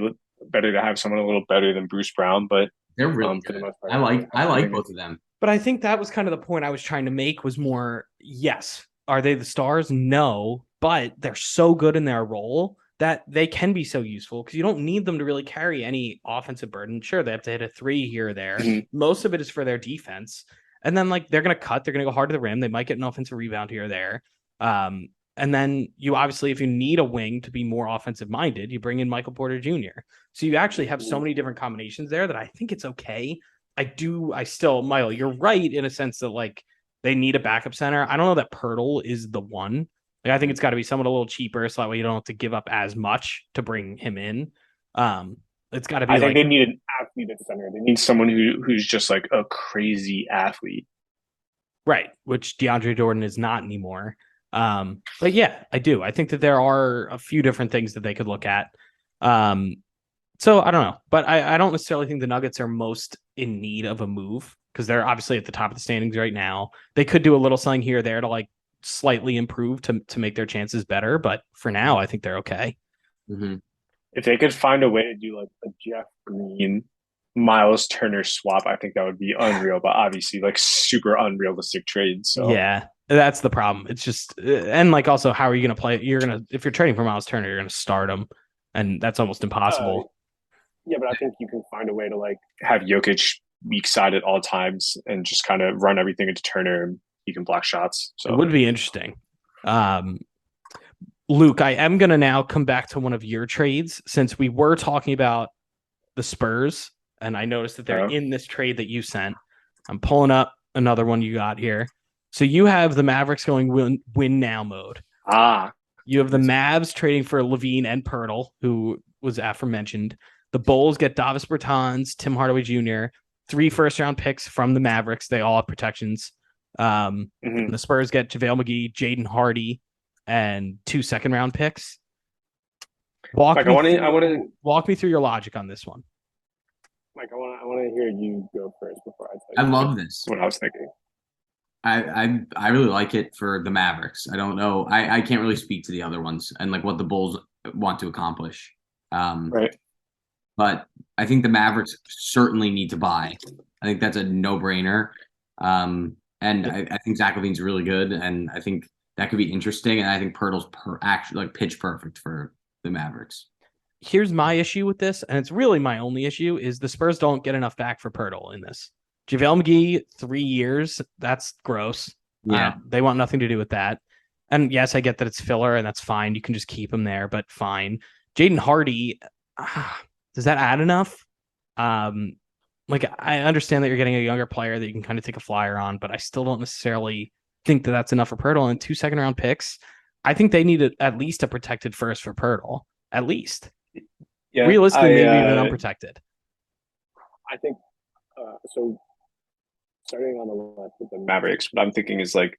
Speaker 2: better to have someone a little better than Bruce Brown. But
Speaker 3: they're really good. For the most part, I like both of them.
Speaker 1: But I think that was kind of the point I was trying to make was more, yes, are they the stars? No, but they're so good in their role that they can be so useful because you don't need them to really carry any offensive burden. Sure, they have to hit a 3 here or there. Mm-hmm. Most of it is for their defense. And then, like, they're going to cut. They're going to go hard to the rim. They might get an offensive rebound here or there. And then you obviously, if you need a wing to be more offensive minded, you bring in Michael Porter Jr. So you actually have so many different combinations there that I think it's okay. I still, Milo, you're right in a sense that like they need a backup center. I don't know that Pirtle is the one. Like, I think it's got to be someone a little cheaper so that way you don't have to give up as much to bring him in. It's got to be
Speaker 2: I think
Speaker 1: like,
Speaker 2: they need an athlete at center. They need someone who's just like a crazy athlete.
Speaker 1: right, which DeAndre Jordan is not anymore. But yeah, I do. I think that there are a few different things that they could look at. So I don't know, but I don't necessarily think the Nuggets are most in need of a move because they're obviously at the top of the standings right now. They could do a little something here or there to like slightly improve to make their chances better, but for now, I think they're okay.
Speaker 3: Mm-hmm.
Speaker 2: If they could find a way to do like a Jeff Green, Miles Turner swap, I think that would be unreal. But obviously, like super unrealistic trade. So
Speaker 1: Yeah, that's the problem. It's just and like also, how are you going to play it? You're gonna if you're trading for Miles Turner, you're going to start him, and that's almost impossible.
Speaker 2: yeah, but I think you can find a way to like have Jokic weak side at all times and just kind of run everything into Turner and he can block shots.
Speaker 1: It
Speaker 2: So
Speaker 1: would be interesting. Luke, I am going to now come back to one of your trades since we were talking about the Spurs, and I noticed that they're in this trade that you sent. I'm pulling up another one you got here. So you have the Mavericks going win now mode. You have the Mavs trading for Levine and Pirtle, who was aforementioned. The Bulls get Davis Bertans, Tim Hardaway Jr., 3 first-round picks from the Mavericks. They all have protections. The Spurs get JaVale McGee, Jaden Hardy, and 2 second-round picks. Walk me through your logic on this one.
Speaker 2: Mike, I want to hear you go first before I tell
Speaker 3: you. I love this.
Speaker 2: What I was thinking.
Speaker 3: I really like it for the Mavericks. I don't know. I can't really speak to the other ones and like what the Bulls want to accomplish.
Speaker 2: Right.
Speaker 3: But I think the Mavericks certainly need to buy. I think that's a no-brainer. And I think Zach LaVine's really good, and I think that could be interesting. And I think Pirtle's actually like pitch perfect for the Mavericks.
Speaker 1: Here's my issue with this, and it's really my only issue, is the Spurs don't get enough back for Pirtle in this. JaVale McGee, 3 years. That's gross.
Speaker 3: Yeah.
Speaker 1: They want nothing to do with that. And yes, I get that it's filler, and that's fine. You can just keep him there, but fine. Jaden Hardy, does that add enough? Like, I understand that you're getting a younger player that you can kind of take a flyer on, but I still don't necessarily think that that's enough for Pirtle. And 2 second-round picks, I think they need at least a protected first for Pirtle. At least. Yeah, realistically, maybe even unprotected.
Speaker 2: I think so. Starting on the left with the Mavericks, what I'm thinking is like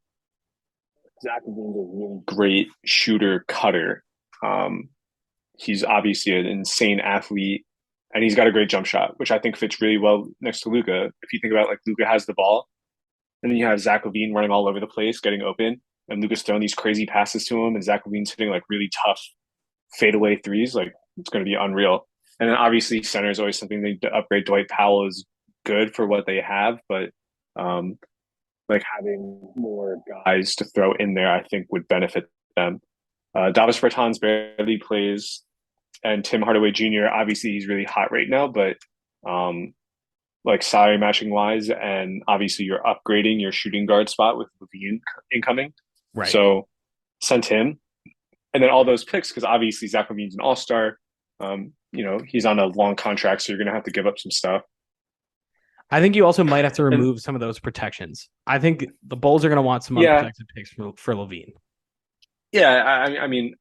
Speaker 2: Zach LaVine's a really great shooter cutter. He's obviously an insane athlete, and he's got a great jump shot, which I think fits really well next to Luka. If you think about like Luka has the ball, and then you have Zach LaVine running all over the place, getting open, and Luka's throwing these crazy passes to him, and Zach LaVine's hitting like really tough fadeaway threes. Like it's going to be unreal. And then obviously center is always something they need to upgrade. Dwight Powell is good for what they have, but like having more guys to throw in there, I think would benefit them. Davis Bertans barely plays, and Tim Hardaway Jr. obviously he's really hot right now, but like salary matching wise, and obviously you're upgrading your shooting guard spot with LaVine incoming,
Speaker 1: right?
Speaker 2: So send him, and then all those picks because obviously Zach LaVine's an all-star. He's on a long contract, so you're gonna have to give up some stuff.
Speaker 1: I think you also might have to remove some of those protections. I think the Bulls are going to want some unprotected picks for LaVine.
Speaker 2: Yeah, I mean,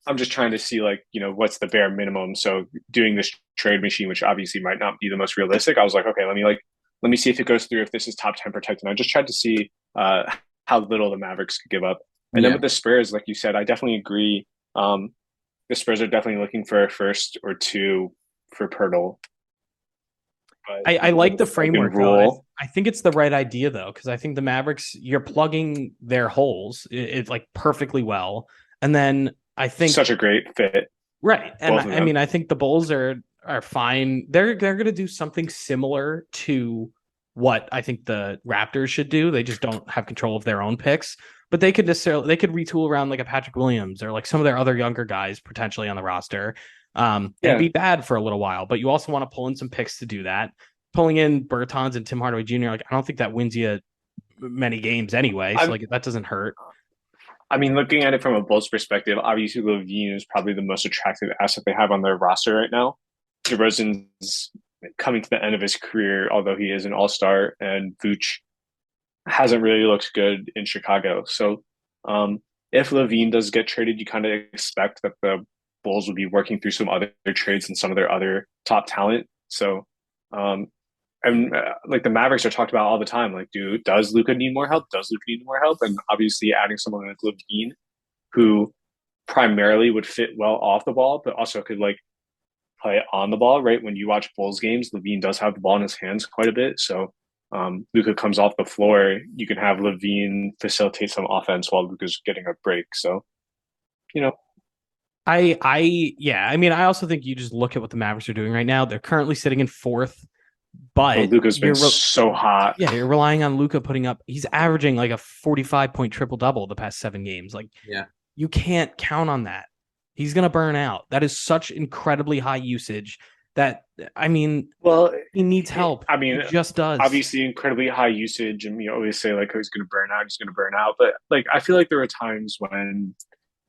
Speaker 2: I'm just trying to see like what's the bare minimum. So doing this trade machine, which obviously might not be the most realistic, I was like, okay, let me see if it goes through. If this is top 10 protected, I just tried to see how little the Mavericks could give up. And then with the Spurs, like you said, I definitely agree. The Spurs are definitely looking for a first or 2 for Pirtle.
Speaker 1: I like the framework though. I think it's the right idea though, because I think the Mavericks, you're plugging their holes it's like perfectly well, and then I think
Speaker 2: such a great fit,
Speaker 1: right? And I mean, I think the Bulls are fine. They're going to do something similar to what I think the Raptors should do. They just don't have control of their own picks, but they could retool around like a Patrick Williams or like some of their other younger guys potentially on the roster. It'd be bad for a little while, but you also want to pull in some picks to do that. Pulling in Bertans and Tim Hardaway Jr., like I don't think that wins you many games anyway. So like that doesn't hurt.
Speaker 2: I mean, looking at it from a Bulls perspective, obviously Levine is probably the most attractive asset they have on their roster right now. DeRozan's coming to the end of his career, although he is an all-star, and Vooch hasn't really looked good in Chicago. So if Levine does get traded, you kind of expect that the Bulls will be working through some other trades and some of their other top talent. So and like the Mavericks are talked about all the time. Like, does Luka need more help? Does Luka need more help? And obviously, adding someone like Levine, who primarily would fit well off the ball, but also could like play on the ball. Right when you watch Bulls games, Levine does have the ball in his hands quite a bit. So Luka comes off the floor, you can have Levine facilitate some offense while Luka's getting a break. So, you know,
Speaker 1: yeah. I mean, I also think you just look at what the Mavericks are doing right now. They're currently sitting in fourth, but
Speaker 2: Luka's been so hot.
Speaker 1: Yeah, you're relying on Luka putting up. He's averaging like a 45-point triple double the past 7 games. Like,
Speaker 3: yeah,
Speaker 1: you can't count on that. He's gonna burn out. That is such incredibly high usage. That I mean,
Speaker 2: well,
Speaker 1: he needs help.
Speaker 2: I mean,
Speaker 1: he just does.
Speaker 2: Obviously, incredibly high usage, and you always say like, "Oh, he's going to burn out. He's going to burn out." But like, I feel like there were times when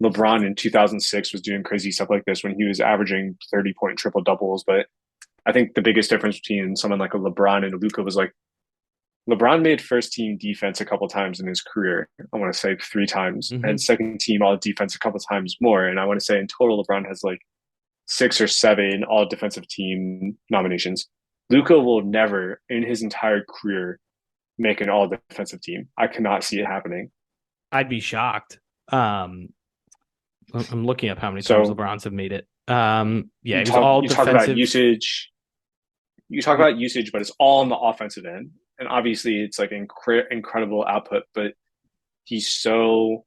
Speaker 2: LeBron in 2006 was doing crazy stuff like this when he was averaging 30-point triple doubles. But I think the biggest difference between someone like a LeBron and a Luka was like LeBron made first team defense a couple times in his career. I want to say 3 times, and second team all defense a couple times more. And I want to say in total, LeBron has like 6 or 7 all defensive team nominations. Luka will never in his entire career make an all defensive team. I cannot see it happening.
Speaker 1: I'd be shocked. I'm looking up how many times LeBron's have made it. Yeah, it was all defensive.
Speaker 2: Talk about usage. You talk about usage, but it's all on the offensive end. And obviously, it's like incredible output, but it's a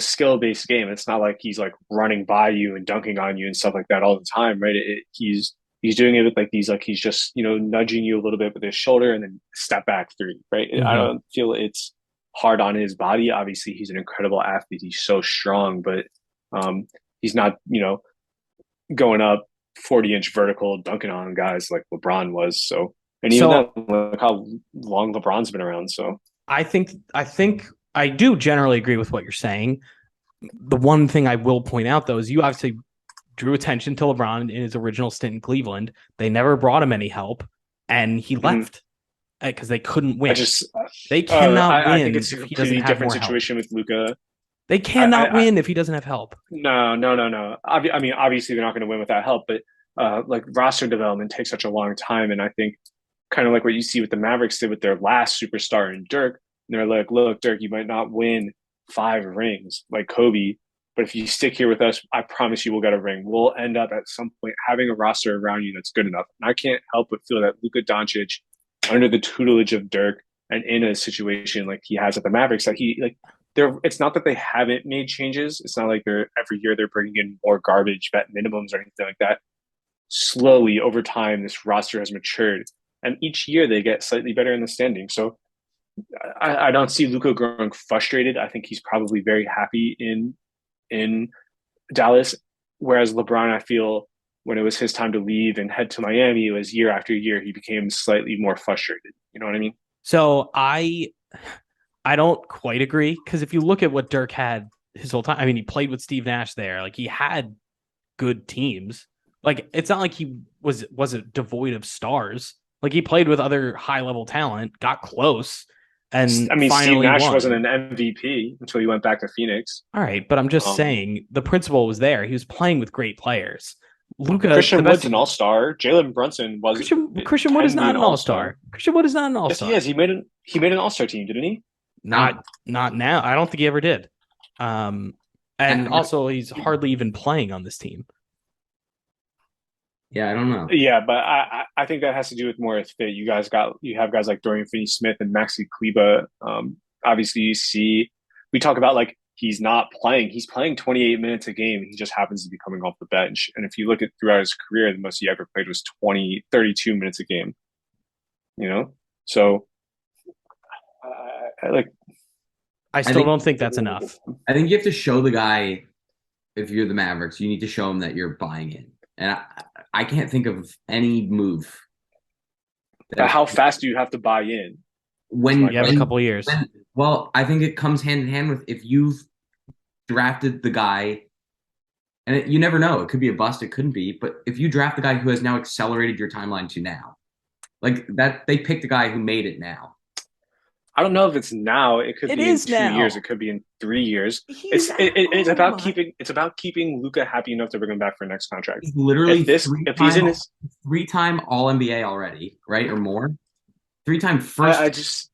Speaker 2: skill based game. It's not like he's like running by you and dunking on you and stuff like that all the time, right? He's doing it with like these, like he's just nudging you a little bit with his shoulder and then step back 3, right? I don't feel it's hard on his body. Obviously, he's an incredible athlete. He's so strong, but he's not going up 40-inch vertical dunking on guys like LeBron was. So. And even look how long LeBron's been around. So
Speaker 1: I think I do generally agree with what you're saying. The one thing I will point out, though, is you obviously drew attention to LeBron in his original stint in Cleveland. They never brought him any help, and he left because they couldn't win. They cannot win.
Speaker 2: I think it's a completely different situation with Luka.
Speaker 1: They cannot win if he doesn't have help.
Speaker 2: No. I mean, obviously they're not going to win without help, but like roster development takes such a long time, and I think kind of like what you see with the Mavericks did with their last superstar in Dirk. And they're like, look, Dirk, you might not win 5 rings like Kobe, but if you stick here with us, I promise you we'll get a ring. We'll end up at some point having a roster around you that's good enough. And I can't help but feel that Luka Doncic, under the tutelage of Dirk and in a situation like he has at the Mavericks, that it's not that they haven't made changes. It's not like every year they're bringing in more garbage vet minimums or anything like that. Slowly over time, this roster has matured. And each year they get slightly better in the standing. So I don't see Luka growing frustrated. I think he's probably very happy in Dallas. Whereas LeBron, I feel when it was his time to leave and head to Miami, it was year after year, he became slightly more frustrated. You know what I mean?
Speaker 1: So I don't quite agree, because if you look at what Dirk had his whole time, I mean, he played with Steve Nash there. Like, he had good teams. Like, it's not like he wasn't devoid of stars. Like, he played with other high-level talent, got close, and
Speaker 2: I mean,
Speaker 1: finally
Speaker 2: Steve Nash
Speaker 1: won.
Speaker 2: wasn't an MVP until he went back to Phoenix.
Speaker 1: All right, but I'm just saying the principle was there. He was playing with great players. Luka,
Speaker 2: Christian Wood's an all-star. Jalen Brunson was.
Speaker 1: Christian Wood is not an all-star. Christian Wood is not an all-star.
Speaker 2: Yes, he is. He made an all-star team, didn't he?
Speaker 1: Not now. I don't think he ever did. And also, he's hardly even playing on this team.
Speaker 3: Yeah, I don't know.
Speaker 2: Yeah, but I think that has to do with more with fit. You have guys like Dorian Finney-Smith and Maxi Kleber. Obviously, we talk about like he's not playing. He's playing 28 minutes a game. He just happens to be coming off the bench. And if you look at throughout his career, the most he ever played was 32 minutes a game. So
Speaker 1: I still don't think that's enough.
Speaker 3: I think you have to show the guy, if you're the Mavericks, you need to show him that you're buying in. And I can't think of any move.
Speaker 2: But how fast do you have to buy in?
Speaker 1: When you have a couple of years.
Speaker 3: Well, I think it comes hand in hand with if you've drafted the guy, and you never know, it could be a bust, it couldn't be, but if you draft the guy who has now accelerated your timeline to now, like that, they picked the guy who made it now.
Speaker 2: I don't know if it's now. It could
Speaker 1: It
Speaker 2: be in
Speaker 1: is
Speaker 2: 2 years.
Speaker 1: now.
Speaker 2: It could be in 3 years.
Speaker 1: He's
Speaker 2: It's about
Speaker 1: my-
Speaker 2: keeping Luca happy enough to bring him back for next contract.
Speaker 3: He's literally
Speaker 2: If he's in his,
Speaker 3: three-time All NBA already, right? Or more. Three-time first.
Speaker 2: I just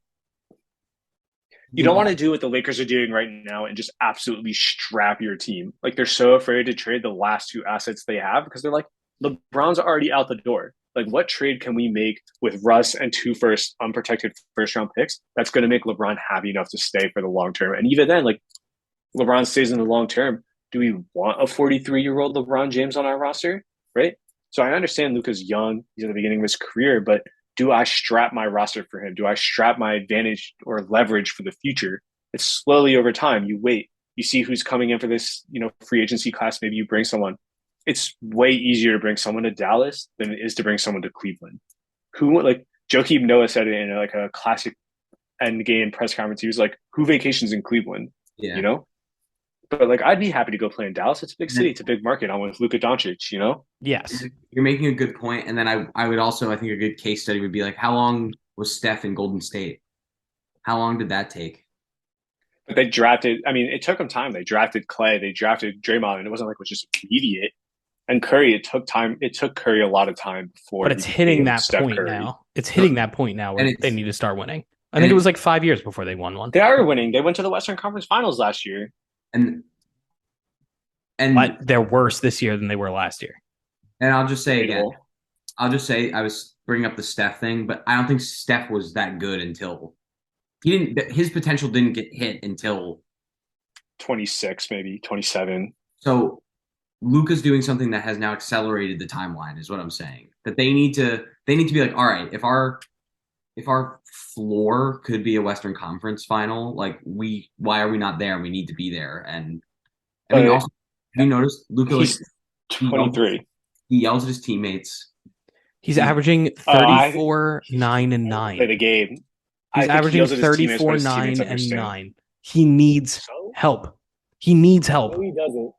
Speaker 2: you don't want to do what the Lakers are doing right now and just absolutely strap your team. Like they're so afraid to trade the last two assets they have because they're like, LeBron's already out the door. Like, what trade can we make with Russ and two unprotected first round picks that's going to make LeBron happy enough to stay for the long term? And even then, like, LeBron stays in the long term. Do we want a 43-year-old LeBron James on our roster? Right. So I understand Luka's young. He's at the beginning of his career, but do I strap my roster for him? Do I strap my advantage or leverage for the future? It's slowly over time. You wait, you see who's coming in for this, free agency class. Maybe you bring someone. It's way easier to bring someone to Dallas than it is to bring someone to Cleveland. Like Joakim Noah said it in like a classic end game press conference. He was like, "Who vacations in Cleveland?"
Speaker 3: Yeah.
Speaker 2: You know. But like, I'd be happy to go play in Dallas. It's a big city. It's a big market. I'm with Luka Doncic.
Speaker 1: Yes.
Speaker 3: You're making a good point. And then I would also, I think a good case study would be like, how long was Steph in Golden State? How long did that take?
Speaker 2: But they drafted. I mean, it took them time. They drafted Clay. They drafted Draymond, and it wasn't like it was just immediate. And Curry, it took time. It took Curry a lot of time before.
Speaker 1: But it's hitting that
Speaker 2: Steph
Speaker 1: point
Speaker 2: Curry.
Speaker 1: now. It's hitting that point now where
Speaker 3: And
Speaker 1: they need to start winning. I think it was like 5 years before they won one.
Speaker 2: They are winning. They went to the Western Conference Finals last year.
Speaker 3: And
Speaker 1: But they're worse this year than they were last year.
Speaker 3: And I'll just say again, I was bringing up the Steph thing, but I don't think Steph was that good until his potential didn't get hit until
Speaker 2: 26, maybe 27.
Speaker 3: So Luka's doing something that has now accelerated the timeline, is what I'm saying. That they need to be like, all right, if our floor could be a Western Conference final, like why are we not there? We need to be there. And I mean, also, have you noticed Luka?
Speaker 2: He's 23.
Speaker 3: He yells at his teammates.
Speaker 1: He's averaging 34, 9, and 9.
Speaker 2: Play the game.
Speaker 1: He's averaging 34, 9, and 9. He needs help. He needs help.
Speaker 2: No, he doesn't.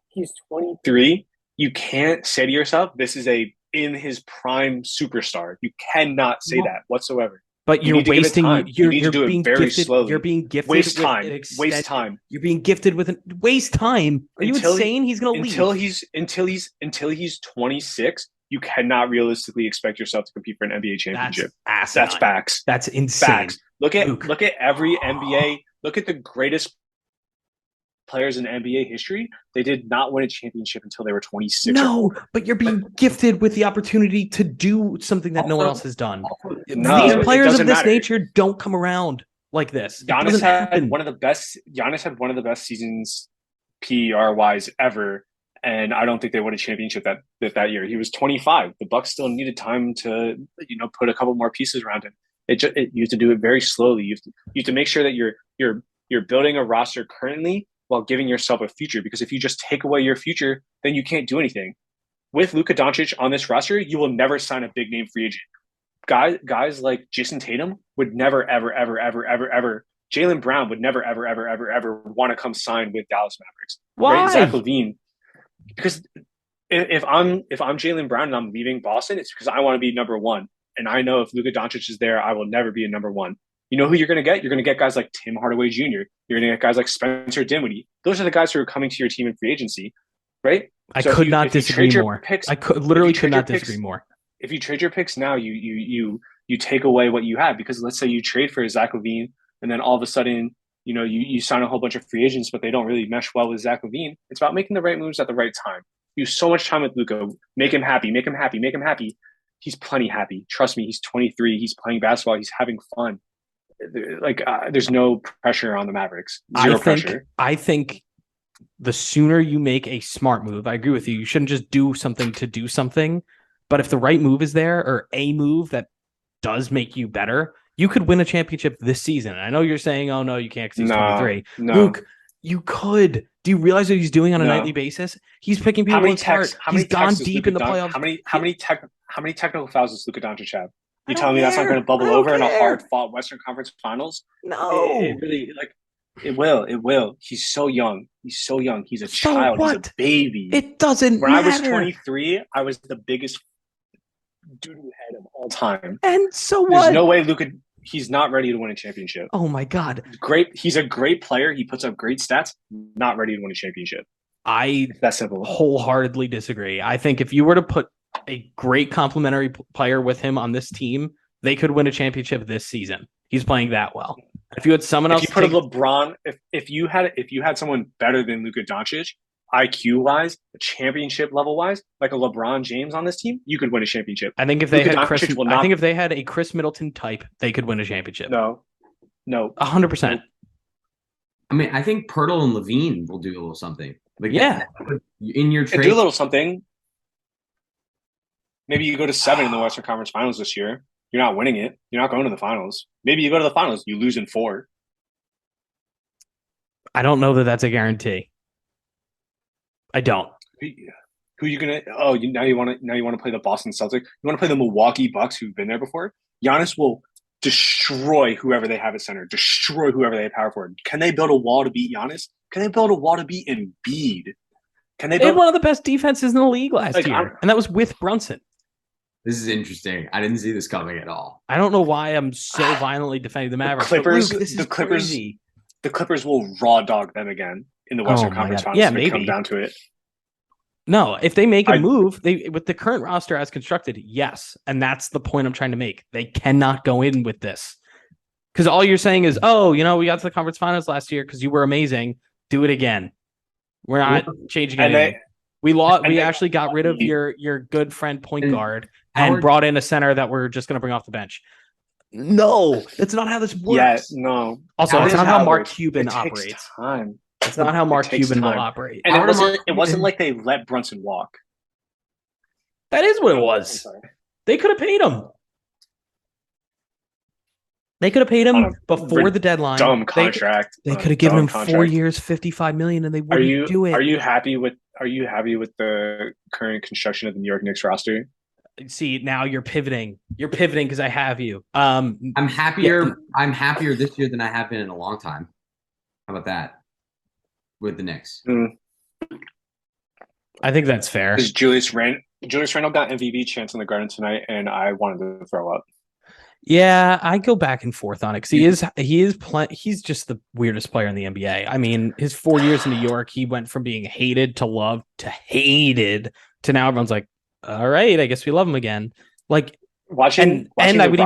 Speaker 2: He's 23. You can't say to yourself, this is in his prime superstar. You cannot say that whatsoever.
Speaker 1: But you're wasting. You're being gifted.
Speaker 2: Slowly.
Speaker 1: You're being gifted.
Speaker 2: Waste time. Waste time.
Speaker 1: You're being gifted with waste time. Are you insane? He's going to leave
Speaker 2: until he's 26. You cannot realistically expect yourself to compete for an NBA championship.
Speaker 1: That's
Speaker 2: facts.
Speaker 1: That's insane.
Speaker 2: Facts. Look at every NBA. Look at the greatest players in NBA history. They did not win a championship until they were 26.
Speaker 1: No, but you're being gifted with the opportunity to do something that no one else has done.
Speaker 2: No,
Speaker 1: these players of this
Speaker 2: matter.
Speaker 1: nature don't come around like this.
Speaker 2: Giannis had one of the best seasons PER wise ever, and I don't think they won a championship that year. He was 25. The Bucks still needed time to put a couple more pieces around him. You have to do it very slowly. You have to make sure that you're building a roster currently while giving yourself a future. Because if you just take away your future, then you can't do anything. With Luka Doncic on this roster, you will never sign a big name free agent. Guys like Jason Tatum would never, ever, ever, ever, ever, ever. Jaylen Brown would never, ever, ever, ever, ever want to come sign with Dallas Mavericks.
Speaker 1: Why?
Speaker 2: Right? Zach LaVine. Because if I'm Jaylen Brown and I'm leaving Boston, it's because I want to be number one. And I know if Luka Doncic is there, I will never be a number one. You know who you're going to get? You're going to get guys like Tim Hardaway Jr. You're going to get guys like Spencer Dinwiddie. Those are the guys who are coming to your team in free agency, right?
Speaker 1: I could not disagree more. I could not disagree more.
Speaker 2: If you trade your picks now, you take away what you have, because let's say you trade for Zach LaVine and then all of a sudden, you sign a whole bunch of free agents, but they don't really mesh well with Zach LaVine. It's about making the right moves at the right time. You use so much time with Luka. Make him happy. Make him happy. Make him happy. He's plenty happy. Trust me. He's 23. He's playing basketball. He's having fun. There's no pressure on the Mavericks. Zero pressure.
Speaker 1: I think the sooner you make a smart move, I agree with you. You shouldn't just do something to do something. But if the right move is there, or a move that does make you better, you could win a championship this season. I know you're saying, oh, no, you can't because he's 23.
Speaker 2: No.
Speaker 1: Luke, you could. Do you realize what he's doing on a nightly basis? He's picking people apart. He's gone deep in the playoffs.
Speaker 2: How many technical fouls does Luka Doncic have? You telling me that's not going to bubble over in a hard-fought Western Conference Finals?
Speaker 1: No.
Speaker 2: It really like it will. It will. He's so young. He's so young. He's a
Speaker 1: So
Speaker 2: child.
Speaker 1: what?
Speaker 2: He's a baby.
Speaker 1: It doesn't
Speaker 2: When
Speaker 1: matter.
Speaker 2: I was 23, I was the biggest doo-doo head of all time.
Speaker 1: And so
Speaker 2: There's
Speaker 1: what?
Speaker 2: no way Luka. He's not ready to win a championship.
Speaker 1: Oh my God.
Speaker 2: Great. He's a great player. He puts up great stats. Not ready to win a championship. It's that simple.
Speaker 1: Wholeheartedly disagree. I think if you were to put a great complementary player with him on this team, they could win a championship this season. He's playing that well. If you had someone else,
Speaker 2: if you put a LeBron, if you had someone better than Luka Doncic, IQ wise, championship level wise, like a LeBron James on this team, you could win a championship.
Speaker 1: I think if they had I think if they had a Chris Middleton type, they could win a championship.
Speaker 2: No,
Speaker 1: 100%.
Speaker 3: I mean, I think Pirtle and Levine will do a little something. Like,
Speaker 1: yeah,
Speaker 3: in your trade,
Speaker 2: do a little something. Maybe you go to 7 in the Western Conference Finals this year. You're not winning it. You're not going to the finals. Maybe you go to the finals. You lose in 4.
Speaker 1: I don't know that that's a guarantee. I don't.
Speaker 2: Who are you gonna? Oh, now you want to play the Boston Celtics? You want to play the Milwaukee Bucks, who've been there before? Giannis will destroy whoever they have at center. Destroy whoever they have power forward. Can they build a wall to beat Giannis? Can they build a wall to beat Embiid? They
Speaker 1: had one of the best defenses in the league last year, and that was with Brunson.
Speaker 3: This is interesting. I didn't see this coming at all.
Speaker 1: I don't know why I'm so violently defending the Mavericks.
Speaker 2: The Clippers will raw dog them again in the Western Conference Finals.
Speaker 1: Yeah, maybe
Speaker 2: come down to it.
Speaker 1: No, if they make a move, with the current roster as constructed, yes, and that's the point I'm trying to make. They cannot go in with this because all you're saying is, "Oh, we got to the conference finals last year because you were amazing. Do it again." We're not changing anything. We lost. We actually got rid of your good friend point guard and brought in a center that we're just going to bring off the bench. No, that's not how this works.
Speaker 2: Yes, no.
Speaker 1: Also, it's not how Mark Cuban operates.
Speaker 2: Takes time.
Speaker 1: It's not how Mark Cuban will operate.
Speaker 2: And it wasn't like they let Brunson walk.
Speaker 1: That is what it was. They could have paid him. They could have paid him before the deadline.
Speaker 2: Dumb contract.
Speaker 1: They could have given him 4 years, $55 million, and they wouldn't do it.
Speaker 2: Are you happy with the current construction of the New York Knicks roster?
Speaker 1: See, now you're pivoting. You're pivoting because I have you.
Speaker 3: I'm happier. Yeah. I'm happier this year than I have been in a long time. How about that? With the Knicks.
Speaker 1: I think that's fair.
Speaker 2: Because Julius Randle got MVP chance in the Garden tonight, and I wanted to throw up.
Speaker 1: Yeah, I go back and forth on it because he's just the weirdest player in the NBA. I mean, his 4 years in New York, he went from being hated to loved to hated to now everyone's like, all right, I guess we love him again. Like
Speaker 2: watching
Speaker 1: I would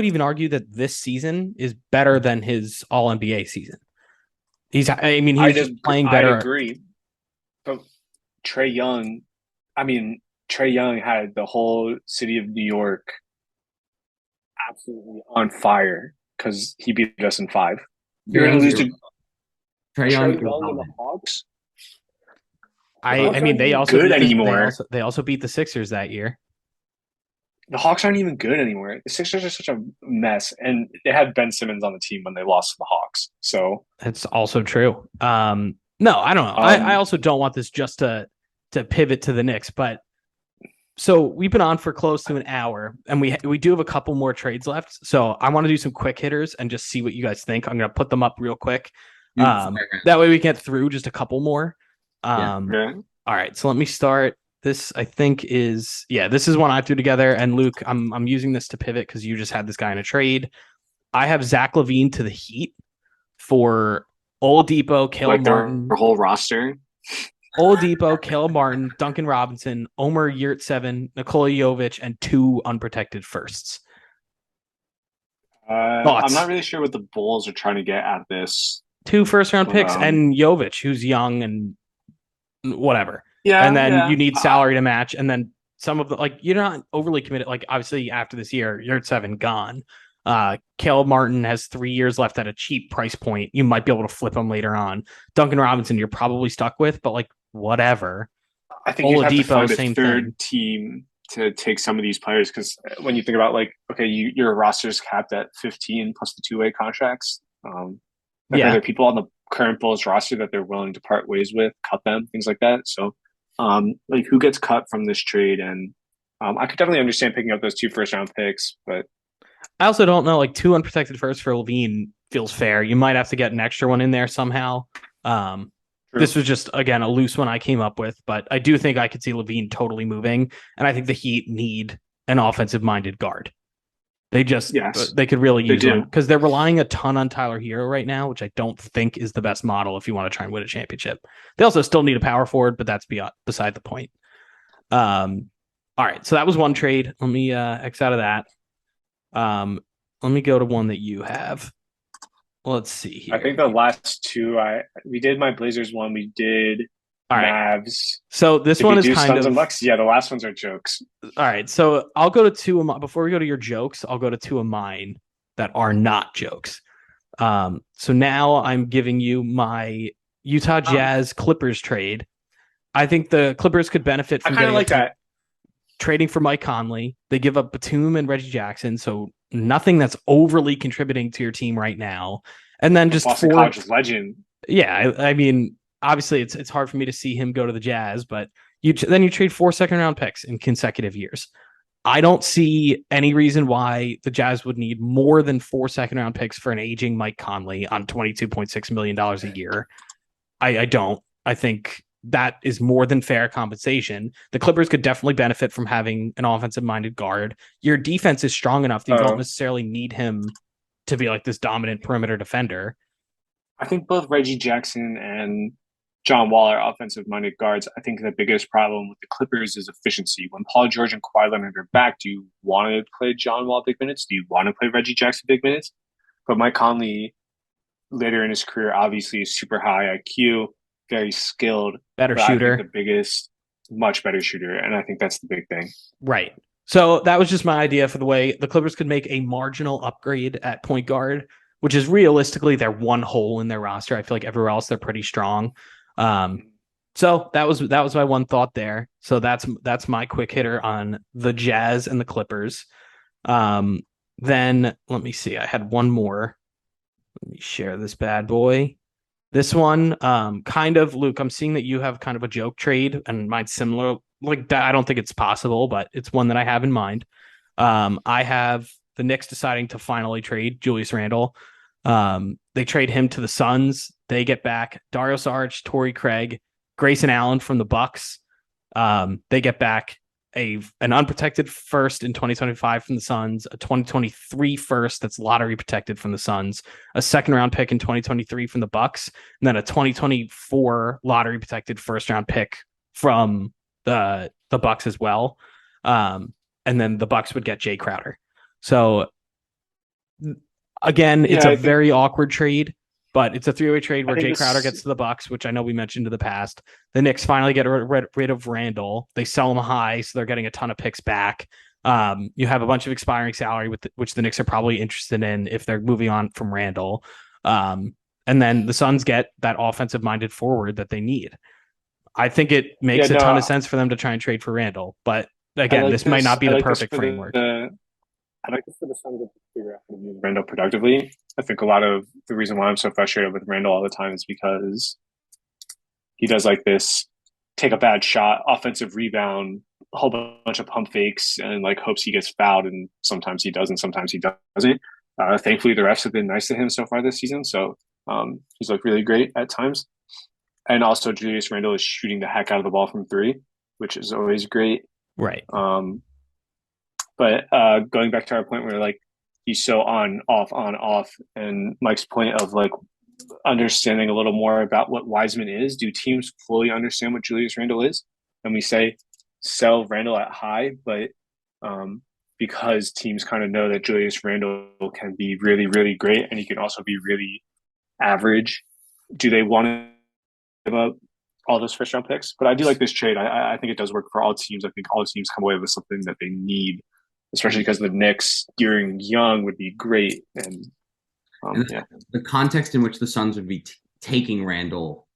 Speaker 1: even
Speaker 2: argue
Speaker 1: that this season is better than his All NBA season. He's just playing better.
Speaker 2: I agree. But Trae Young had the whole city of New York absolutely on fire because he beat us in 5. You're going to lose to
Speaker 3: Trae Young
Speaker 2: and the Hawks.
Speaker 1: I mean, they also
Speaker 2: good anymore.
Speaker 1: They also beat the Sixers that year.
Speaker 2: The Hawks aren't even good anymore. The Sixers are such a mess, and they had Ben Simmons on the team when they lost to the Hawks. So
Speaker 1: that's also true. No, I don't know. I also don't want this just to pivot to the Knicks, but so we've been on for close to an hour, and we do have a couple more trades left. So I want to do some quick hitters and just see what you guys think. I'm going to put them up real quick. That way we get through just a couple more. All right, so let me start. This I think this is one I threw together. And Luke, I'm using this to pivot because you just had this guy in a trade. I have Zach LaVine to the Heat for Oladipo, Caleb Martin,
Speaker 2: their whole roster.
Speaker 1: Oladipo, Caleb Martin, Duncan Robinson, Omer Yurtseven, Nikola Jovic, and 2 unprotected firsts.
Speaker 2: I'm not really sure what the Bulls are trying to get out of this.
Speaker 1: 2 first-round picks and Jovic, who's young and whatever. Yeah, and then you need salary to match, and then some of the you're not overly committed. Like obviously after this year, Yurtseven gone. Caleb Martin has 3 years left at a cheap price point. You might be able to flip him later on. Duncan Robinson, you're probably stuck with, but whatever.
Speaker 2: I think you have to find a third team to take some of these players because when you think about your roster's capped at 15 plus the 2-way contracts. Are there people on the current Bulls roster that they're willing to part ways with, cut them, things like that? So, who gets cut from this trade, and I could definitely understand picking up those 2 first-round picks, but
Speaker 1: I also don't know, like 2 unprotected first for Levine feels fair. You might have to get an extra one in there somehow. Um,
Speaker 2: true.
Speaker 1: this was just, again, a loose one I came up with, but I do think I could see Levine totally moving. And I think the Heat need an offensive minded guard.
Speaker 2: Yes,
Speaker 1: they could really
Speaker 2: they
Speaker 1: use
Speaker 2: do.
Speaker 1: one because they're relying a ton on Tyler Hero right now, which I don't think is the best model if you want to try and win a championship. They also still need a power forward, but that's beside the point. All right, so that was one trade. Let me X out of that. Let me go to one that you have. Let's see here.
Speaker 2: I think the last 2, we did my Blazers one. We did
Speaker 1: All right.
Speaker 2: Mavs.
Speaker 1: So this
Speaker 2: Did
Speaker 1: one
Speaker 2: we
Speaker 1: is
Speaker 2: do
Speaker 1: kind
Speaker 2: Suns
Speaker 1: of
Speaker 2: and Bucks? Yeah, the last ones are jokes.
Speaker 1: all right. So I'll go to 2 of my, before we go to your jokes, I'll go to 2 of mine that are not jokes. So now I'm giving you my Utah Jazz Clippers trade. I think the Clippers could benefit
Speaker 2: I
Speaker 1: from
Speaker 2: kind of like that.
Speaker 1: trading for Mike Conley. They give up Batum and Reggie Jackson, so nothing that's overly contributing to your team right now. And then just
Speaker 2: Boston College legend.
Speaker 1: Yeah, I mean, obviously it's hard for me to see him go to the Jazz, but then you trade 4 second-round picks in consecutive years. I don't see any reason why the Jazz would need more than 4 second-round picks for an aging Mike Conley on $22.6 million a year. I don't. I think that is more than fair compensation. The Clippers could definitely benefit from having an offensive-minded guard. Your defense is strong enough that you don't necessarily need him to be like this dominant perimeter defender.
Speaker 2: I think both Reggie Jackson and John Wall are offensive-minded guards. I think the biggest problem with the Clippers is efficiency. When Paul George and Kawhi Leonard are back, do you want to play John Wall big minutes? Do you want to play Reggie Jackson big minutes? But Mike Conley, later in his career, obviously is super high IQ, very skilled,
Speaker 1: better shooter,
Speaker 2: much better shooter, and I think that's the big thing.
Speaker 1: Right. So that was just my idea for the way the Clippers could make a marginal upgrade at point guard, which is realistically their one hole in their roster. I feel like everywhere else they're pretty strong. So that was my one thought there. So that's my quick hitter on the Jazz and the Clippers. Then let me see. I had one more. Let me share this bad boy. This one, kind of, Luke, I'm seeing that you have kind of a joke trade and mine's similar. Like that, I don't think it's possible, but it's one that I have in mind. I have the Knicks deciding to finally trade Julius Randle. They trade him to the Suns. They get back Dario Saric, Torrey Craig, Grayson Allen from the Bucks. They get back an unprotected first in 2025 from the Suns, a 2023 first that's lottery protected from the Suns, a second round pick in 2023 from the Bucks, and then a 2024 lottery protected first round pick from the Bucks as well. And then the Bucks would get Jay Crowder. So again, it's a very awkward trade, but it's a 3-way trade where Jay Crowder gets to the Bucks, which I know we mentioned in the past. The Knicks finally get rid of Randall. They sell him high, so they're getting a ton of picks back. You have a bunch of expiring salary, which the Knicks are probably interested in if they're moving on from Randall. And then the Suns get that offensive-minded forward that they need. I think it makes a ton of sense for them to try and trade for Randall. But again, this might not be the perfect framework.
Speaker 2: I'd like this for the Suns to figure out how to use Randall productively. I think a lot of the reason why I'm so frustrated with Randall all the time is because he does like this take a bad shot, offensive rebound, a whole bunch of pump fakes, and like hopes he gets fouled, and sometimes he does, and sometimes he doesn't. Thankfully, the refs have been nice to him so far this season, so he's looked really great at times. And also, Julius Randle is shooting the heck out of the ball from 3, which is always great.
Speaker 1: Right.
Speaker 2: But going back to our point where like he's so on, off, and Mike's point of like understanding a little more about what Wiseman is, do teams fully understand what Julius Randle is? And we say sell Randle at high, but because teams kind of know that Julius Randle can be really, really great and he can also be really average, do they want to give up all those first round picks? But I do like this trade. I think it does work for all teams. I think all teams come away with something that they need, especially because the Knicks during Young would be great. And
Speaker 3: the context in which the Suns would be taking Randall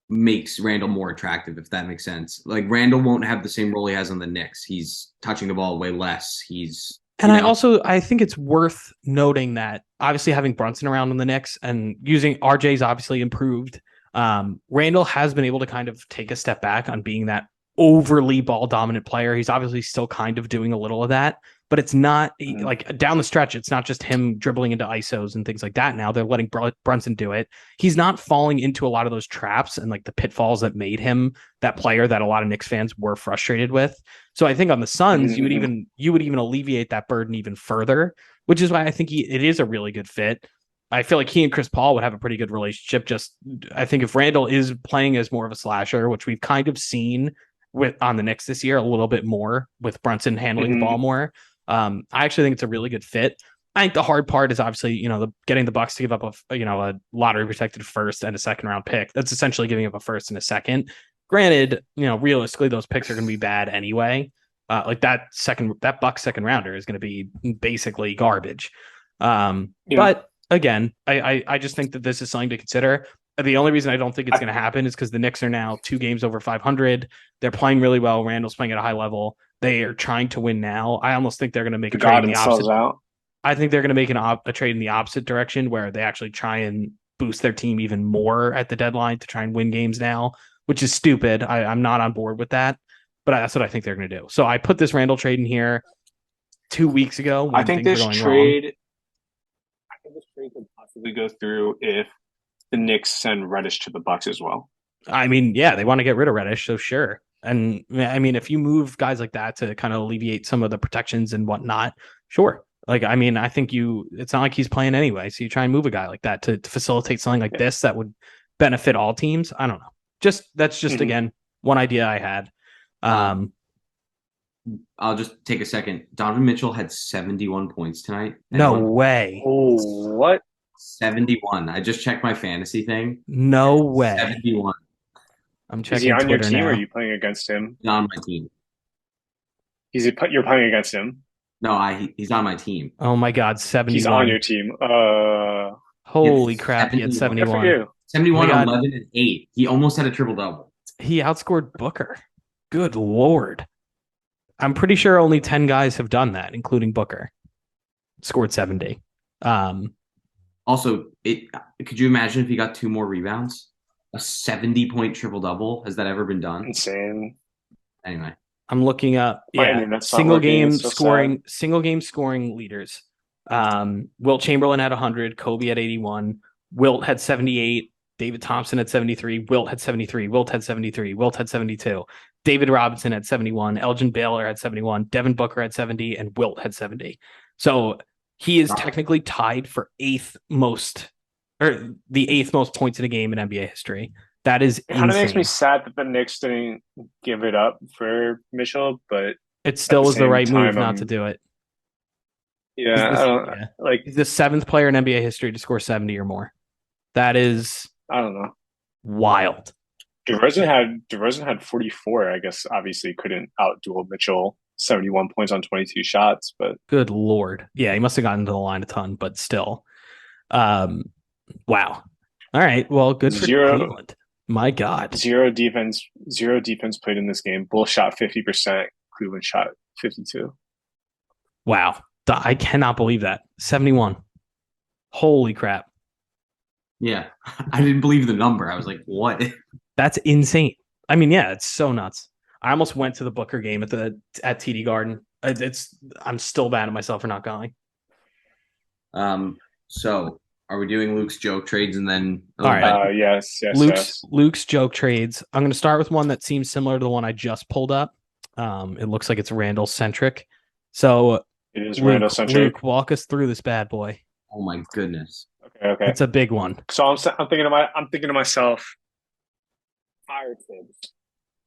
Speaker 3: makes Randall more attractive, if that makes sense. Like Randall won't have the same role he has on the Knicks. He's touching the ball way less. I think it's worth noting that obviously having Brunson around on the Knicks and using RJ's obviously improved. Randall has been able to kind of take a step back on being that
Speaker 1: overly ball dominant player. He's obviously still kind of doing a little of that, but it's not like down the stretch. It's not just him dribbling into ISOs and things like that. Now they're letting Brunson do it. He's not falling into a lot of those traps and like the pitfalls that made him that player that a lot of Knicks fans were frustrated with. So I think on the Suns, you would even alleviate that burden even further, which is why I think it is a really good fit. I feel like he and Chris Paul would have a pretty good relationship. Just I think if Randall is playing as more of a slasher, which we've kind of seen with on the Knicks this year a little bit more with Brunson handling the ball more. I actually think it's a really good fit. I think the hard part is obviously, getting the Bucks to give up a lottery protected first and a second round pick. That's essentially giving up a first and a second. Granted, realistically, those picks are going to be bad anyway. Like that Bucks second rounder is going to be basically garbage. But again, I just think that this is something to consider. The only reason I don't think it's going to happen is because the Knicks are now 2 games over 500. They're playing really well. Randall's playing at a high level. They are trying to win now. I almost think they're going to make a trade in the opposite. I think they're going to make a trade in the opposite direction where they actually try and boost their team even more at the deadline to try and win games now, which is stupid. I'm not on board with that, but that's what I think they're going to do. So I put this Randall trade in here 2 weeks ago.
Speaker 2: I think this trade could possibly go through if the Knicks send Reddish to the Bucks as well.
Speaker 1: I mean, yeah, they want to get rid of Reddish, so sure. And I mean, if you move guys like that to kind of alleviate some of the protections and whatnot, sure. Like, I mean, I think it's not like he's playing anyway. So you try and move a guy like that to facilitate something like this that would benefit all teams. I don't know. That's just again, one idea I had.
Speaker 3: I'll just take a second. Donovan Mitchell had 71 points tonight.
Speaker 1: No way.
Speaker 2: Oh, what?
Speaker 3: 71. I just checked my fantasy thing.
Speaker 1: No way.
Speaker 3: 71.
Speaker 1: I'm checking.
Speaker 2: Is he on
Speaker 1: Twitter
Speaker 2: your team
Speaker 1: now.
Speaker 2: or are you playing against him?
Speaker 3: He's on my team.
Speaker 2: You're playing against him?
Speaker 3: No, he's on my team.
Speaker 1: Oh my God, 71.
Speaker 2: He's on your team.
Speaker 1: Holy crap, he had 71.
Speaker 3: 71, 11, and 8. He almost had a triple-double.
Speaker 1: He outscored Booker. Good Lord. I'm pretty sure only 10 guys have done that, including Booker. Scored 70.
Speaker 3: Also, could you imagine if he got 2 more rebounds? A 70-point triple-double? Has that ever been done?
Speaker 2: Insane.
Speaker 3: Anyway.
Speaker 1: I'm looking up single game scoring leaders. Wilt Chamberlain had 100, Kobe had 81, Wilt had 78, David Thompson had 73, Wilt had 73, Wilt had 73, Wilt had 72, David Robinson had 71, Elgin Baylor had 71, Devin Booker had 70, and Wilt had 70. So he is technically tied for the eighth most points in a game in NBA history. That is insane. It
Speaker 2: kind of makes me sad that the Knicks didn't give it up for Mitchell, but
Speaker 1: it still was the right move not to do it.
Speaker 2: Yeah,
Speaker 1: he's the 7th player in NBA history to score 70 or more. That is,
Speaker 2: I don't know,
Speaker 1: wild.
Speaker 2: DeRozan had 44. I guess obviously couldn't outduel Mitchell. 71 points on 22 shots, but
Speaker 1: good Lord, yeah, he must have gotten to the line a ton, but still, wow. All right, well, good for Cleveland. My God.
Speaker 2: Zero defense played in this game. Bulls shot 50%. Cleveland shot 52.
Speaker 1: Wow. I cannot believe that. 71. Holy crap.
Speaker 3: Yeah. I didn't believe the number. I was like, what?
Speaker 1: That's insane. I mean, yeah, it's so nuts. I almost went to the Booker game at TD Garden. I'm still mad at myself for not going.
Speaker 3: So are we doing Luke's joke trades and then?
Speaker 1: All right.
Speaker 2: Yes.
Speaker 1: Luke's joke trades. I'm going to start with one that seems similar to the one I just pulled up. It looks like it's Randall centric. So
Speaker 2: it is Randall centric.
Speaker 1: Luke, walk us through this bad boy.
Speaker 3: Oh my goodness.
Speaker 2: Okay.
Speaker 1: It's a big one.
Speaker 2: So I'm thinking to myself, fire Tibbs,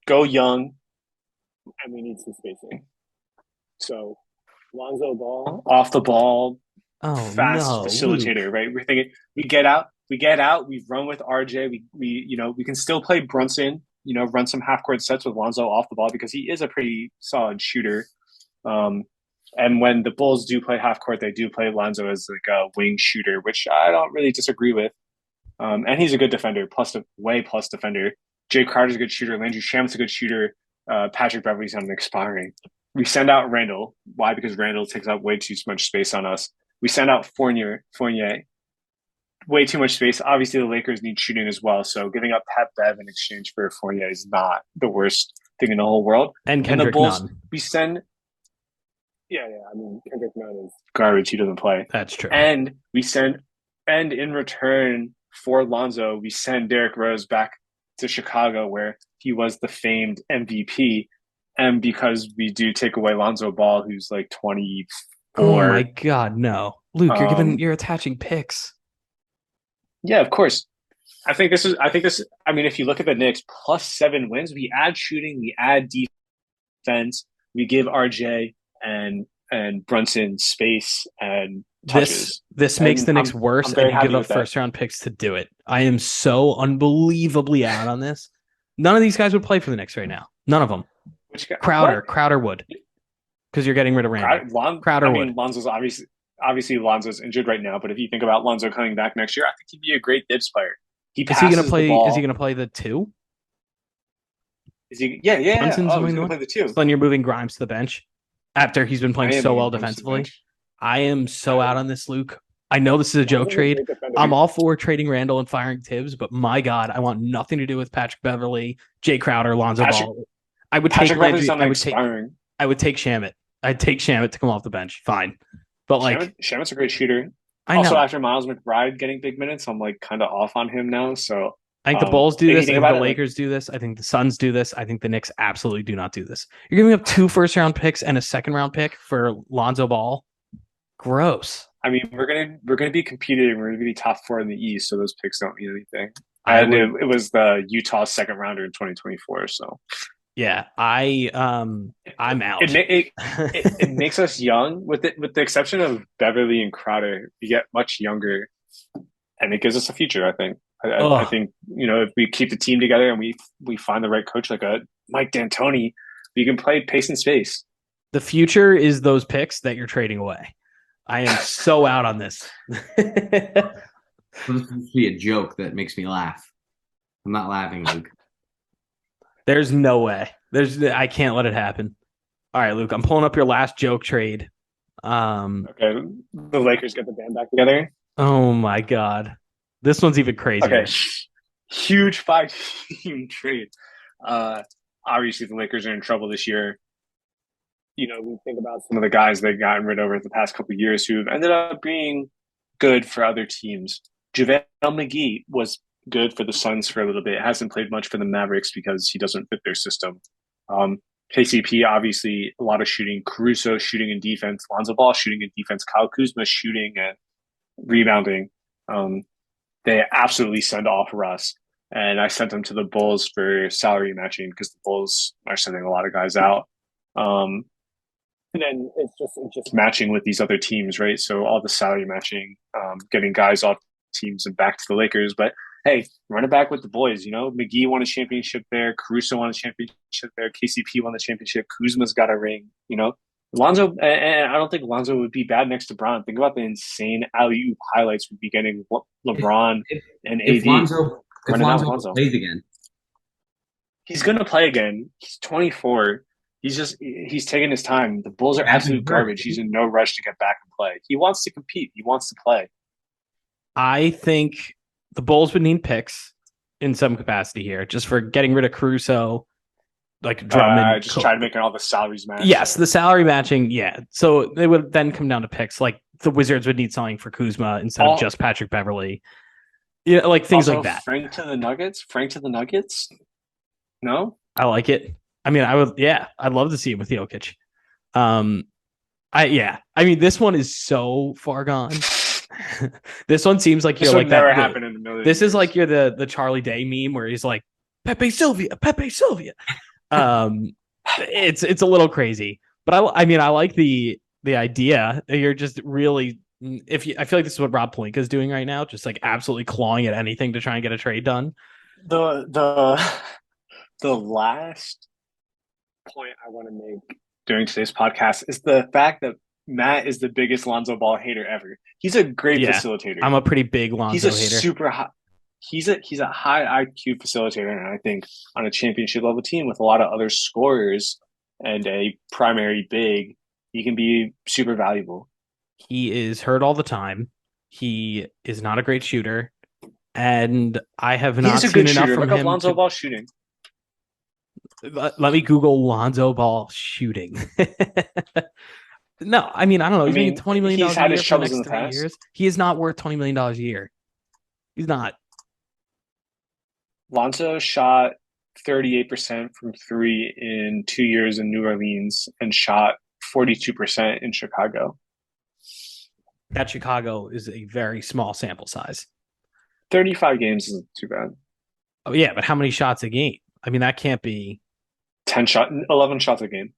Speaker 2: go young, and we need some spacing. So Lonzo Ball off the ball. Fast facilitator, Luke. Right? We're thinking we get out, we run with RJ, we can still play Brunson, run some half court sets with Lonzo off the ball because he is a pretty solid shooter. And when the Bulls do play half court, they do play Lonzo as like a wing shooter, which I don't really disagree with. And he's a good defender, plus defender. Jay Crowder's a good shooter, Landry Shamet's a good shooter, Patrick Beverley's on expiring. We send out Randall. Why? Because Randall takes up way too much space on us. We send out Fournier, way too much space. Obviously, the Lakers need shooting as well. So giving up Pat Bev in exchange for Fournier is not the worst thing in the whole world.
Speaker 1: And
Speaker 2: The
Speaker 1: Kendrick
Speaker 2: Bulls,
Speaker 1: Nunn.
Speaker 2: we send. Yeah, yeah. I mean, Kendrick Nunn is garbage. He doesn't play.
Speaker 1: That's true.
Speaker 2: And in return for Lonzo, we send Derrick Rose back to Chicago, where he was the famed MVP. And because we do take away Lonzo Ball, who's like 24.
Speaker 1: Oh my God, no. Luke,
Speaker 2: Um,
Speaker 1: you're attaching picks.
Speaker 2: Yeah, of course. I mean, if you look at the Knicks, +7 wins, we add shooting, we add defense, we give RJ and Brunson space and touches.
Speaker 1: This makes
Speaker 2: And
Speaker 1: the Knicks worse,
Speaker 2: I'm very
Speaker 1: and you give
Speaker 2: happy
Speaker 1: up
Speaker 2: with that.
Speaker 1: first round picks to do it. I am so unbelievably out on this. None of these guys would play for the Knicks right now. None of them.
Speaker 2: Which guy?
Speaker 1: Crowder would, because you're getting rid of Randall. Crowder would.
Speaker 2: Lonzo's obviously Lonzo's injured right now, but if you think about Lonzo coming back next year, I think he'd be a great Dibs player. He passes the ball.
Speaker 1: Is he gonna play the 2?
Speaker 2: Is he? Yeah.
Speaker 1: Brunson's
Speaker 2: Oh, he's
Speaker 1: moving
Speaker 2: gonna play the 2.
Speaker 1: So then you're moving Grimes to the bench after he's been playing so well defensively. I am so out on this, Luke. I know this is a joke trade. I'm all for trading Randall and firing Tibbs, but my God, I want nothing to do with Patrick Beverly, Jay Crowder, Lonzo Ball. I would take Landry. I would take Shamet. I'd take Shamet to come off the bench. Fine. But like
Speaker 2: Shamet's a great shooter.
Speaker 1: I know.
Speaker 2: Also, after Miles McBride getting big minutes, I'm like kind of off on him now. So
Speaker 1: I think the Bulls do this. I think the Lakers do this. I think the Suns do this. I think the Knicks absolutely do not do this. You're giving up 2 first-round picks and a second-round pick for Lonzo Ball. Gross.
Speaker 2: I mean, we're gonna be competing. We're gonna be top 4 in the East, so those picks don't mean anything. It was the Utah second rounder in 2024. So
Speaker 1: yeah, I'm out.
Speaker 2: It makes us young, with the exception of Beverly and Crowder. We get much younger, and it gives us a future. I think. I think if we keep the team together and we find the right coach like a Mike D'Antoni, we can play pace and space.
Speaker 1: The future is those picks that you're trading away. I am so out on this.
Speaker 3: This would be a joke that makes me laugh. I'm not laughing, Luke.
Speaker 1: There's no way. I can't let it happen. All right, Luke, I'm pulling up your last joke trade.
Speaker 2: Okay, the Lakers get the band back together.
Speaker 1: Oh my God, this one's even crazier.
Speaker 2: Okay, huge 5-team trade. Obviously, the Lakers are in trouble this year. We think about some of the guys they've gotten rid of over the past couple of years who have ended up being good for other teams. JaVale McGee was good for the Suns for a little bit. Hasn't played much for the Mavericks because he doesn't fit their system. KCP, obviously, a lot of shooting. Caruso shooting and defense. Lonzo Ball shooting and defense. Kyle Kuzma shooting and rebounding. They absolutely send off Russ. And I sent them to the Bulls for salary matching because the Bulls are sending a lot of guys out. And then it's just matching with these other teams, right? So all the salary matching, getting guys off teams and back to the Lakers. But hey, run it back with the boys. McGee won a championship there. Caruso won a championship there. KCP won the championship. Kuzma's got a ring. Lonzo, and I don't think Lonzo would be bad next to Bron. Think about the insane alley-oop highlights we'd be getting. LeBron and AD.
Speaker 3: If Lonzo plays again,
Speaker 2: he's going to play again. He's 24. He's taking his time. The Bulls are absolute garbage. He's in no rush to get back and play. He wants to compete. He wants to play.
Speaker 1: I think the Bulls would need picks in some capacity here, just for getting rid of Caruso, like Drummond.
Speaker 2: Just try to make all the salaries match.
Speaker 1: Yes, the salary matching. Yeah, so they would then come down to picks. Like the Wizards would need something for Kuzma instead of just Patrick Beverly. Yeah, like things like that.
Speaker 2: Frank to the Nuggets. No,
Speaker 1: I like it. I mean, I would. Yeah, I'd love to see it with Jokic. I mean, this one is so far gone. This one seems like you're like
Speaker 2: never
Speaker 1: that.
Speaker 2: Happen in a million
Speaker 1: this
Speaker 2: years.
Speaker 1: is like you're the Charlie Day meme where he's like Pepe Sylvia. It's a little crazy, but I mean, I like the idea. You're just really I feel like this is what Rob Pelinka is doing right now, just like absolutely clawing at anything to try and get a trade done.
Speaker 2: The last point I want to make during today's podcast is the fact that Matt is the biggest Lonzo Ball hater ever. He's a great facilitator.
Speaker 1: I'm a pretty big Lonzo hater.
Speaker 2: Super high. He's a high IQ facilitator, and I think on a championship level team with a lot of other scorers and a primary big, he can be super valuable.
Speaker 1: He is hurt all the time. He is not a great shooter, and I have not seen enough from him.
Speaker 2: Look up Lonzo Ball shooting.
Speaker 1: Let me Google Lonzo Ball shooting. No, I mean, I don't know. He's making $20 million
Speaker 2: he's
Speaker 1: a
Speaker 2: had
Speaker 1: year
Speaker 2: his
Speaker 1: for the
Speaker 2: troubles in
Speaker 1: next
Speaker 2: the
Speaker 1: 3
Speaker 2: past.
Speaker 1: years. He is not worth $20 million a year. He's not.
Speaker 2: Lonzo shot 38% from three in 2 years in New Orleans and shot 42% in Chicago.
Speaker 1: That Chicago is a very small sample size.
Speaker 2: 35 games isn't too bad.
Speaker 1: Oh, yeah, but how many shots a game? I mean, that can't be
Speaker 2: 11 shots a game.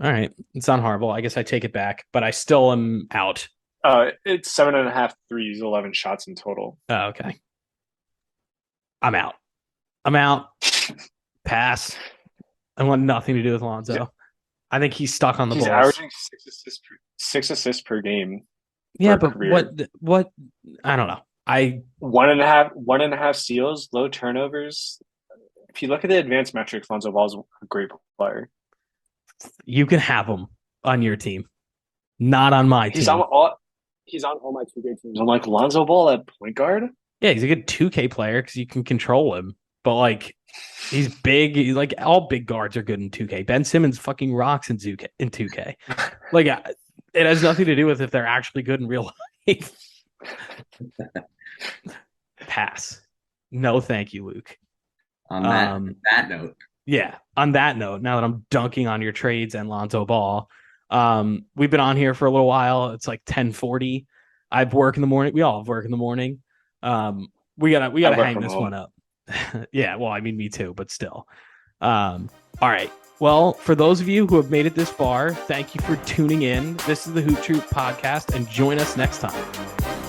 Speaker 1: all right. It's not horrible. I guess I take it back, but I still am out.
Speaker 2: It's 7.5 threes, 11 shots in total.
Speaker 1: Oh, okay. I'm out. Pass. I want nothing to do with Lonzo. I think he's stuck on the
Speaker 2: He's
Speaker 1: Bulls.
Speaker 2: averaging 6 assists per game.
Speaker 1: Yeah, but
Speaker 2: career.
Speaker 1: what? I don't know.
Speaker 2: One and a half steals, low turnovers. If you look at the advanced metrics, Lonzo Ball's a great player.
Speaker 1: You can have him on your team, not on my team.
Speaker 2: He's on all my 2K teams. I'm like, Lonzo Ball at point guard?
Speaker 1: Yeah, he's a good 2K player because you can control him. But like, he's big. He's like all big guards are good in 2K. Ben Simmons fucking rocks in 2K. Like, it has nothing to do with if they're actually good in real life. Pass. No, thank you, Luke.
Speaker 3: On that note.
Speaker 1: Yeah. On that note, now that I'm dunking on your trades and Lonzo Ball, we've been on here for a little while. It's like 10:40. I have work in the morning. We all have work in the morning. We gotta hang this one up. Yeah, well, I mean, me too, but still. All right. Well, for those of you who have made it this far, thank you for tuning in. This is the Hoop Troop podcast, and join us next time.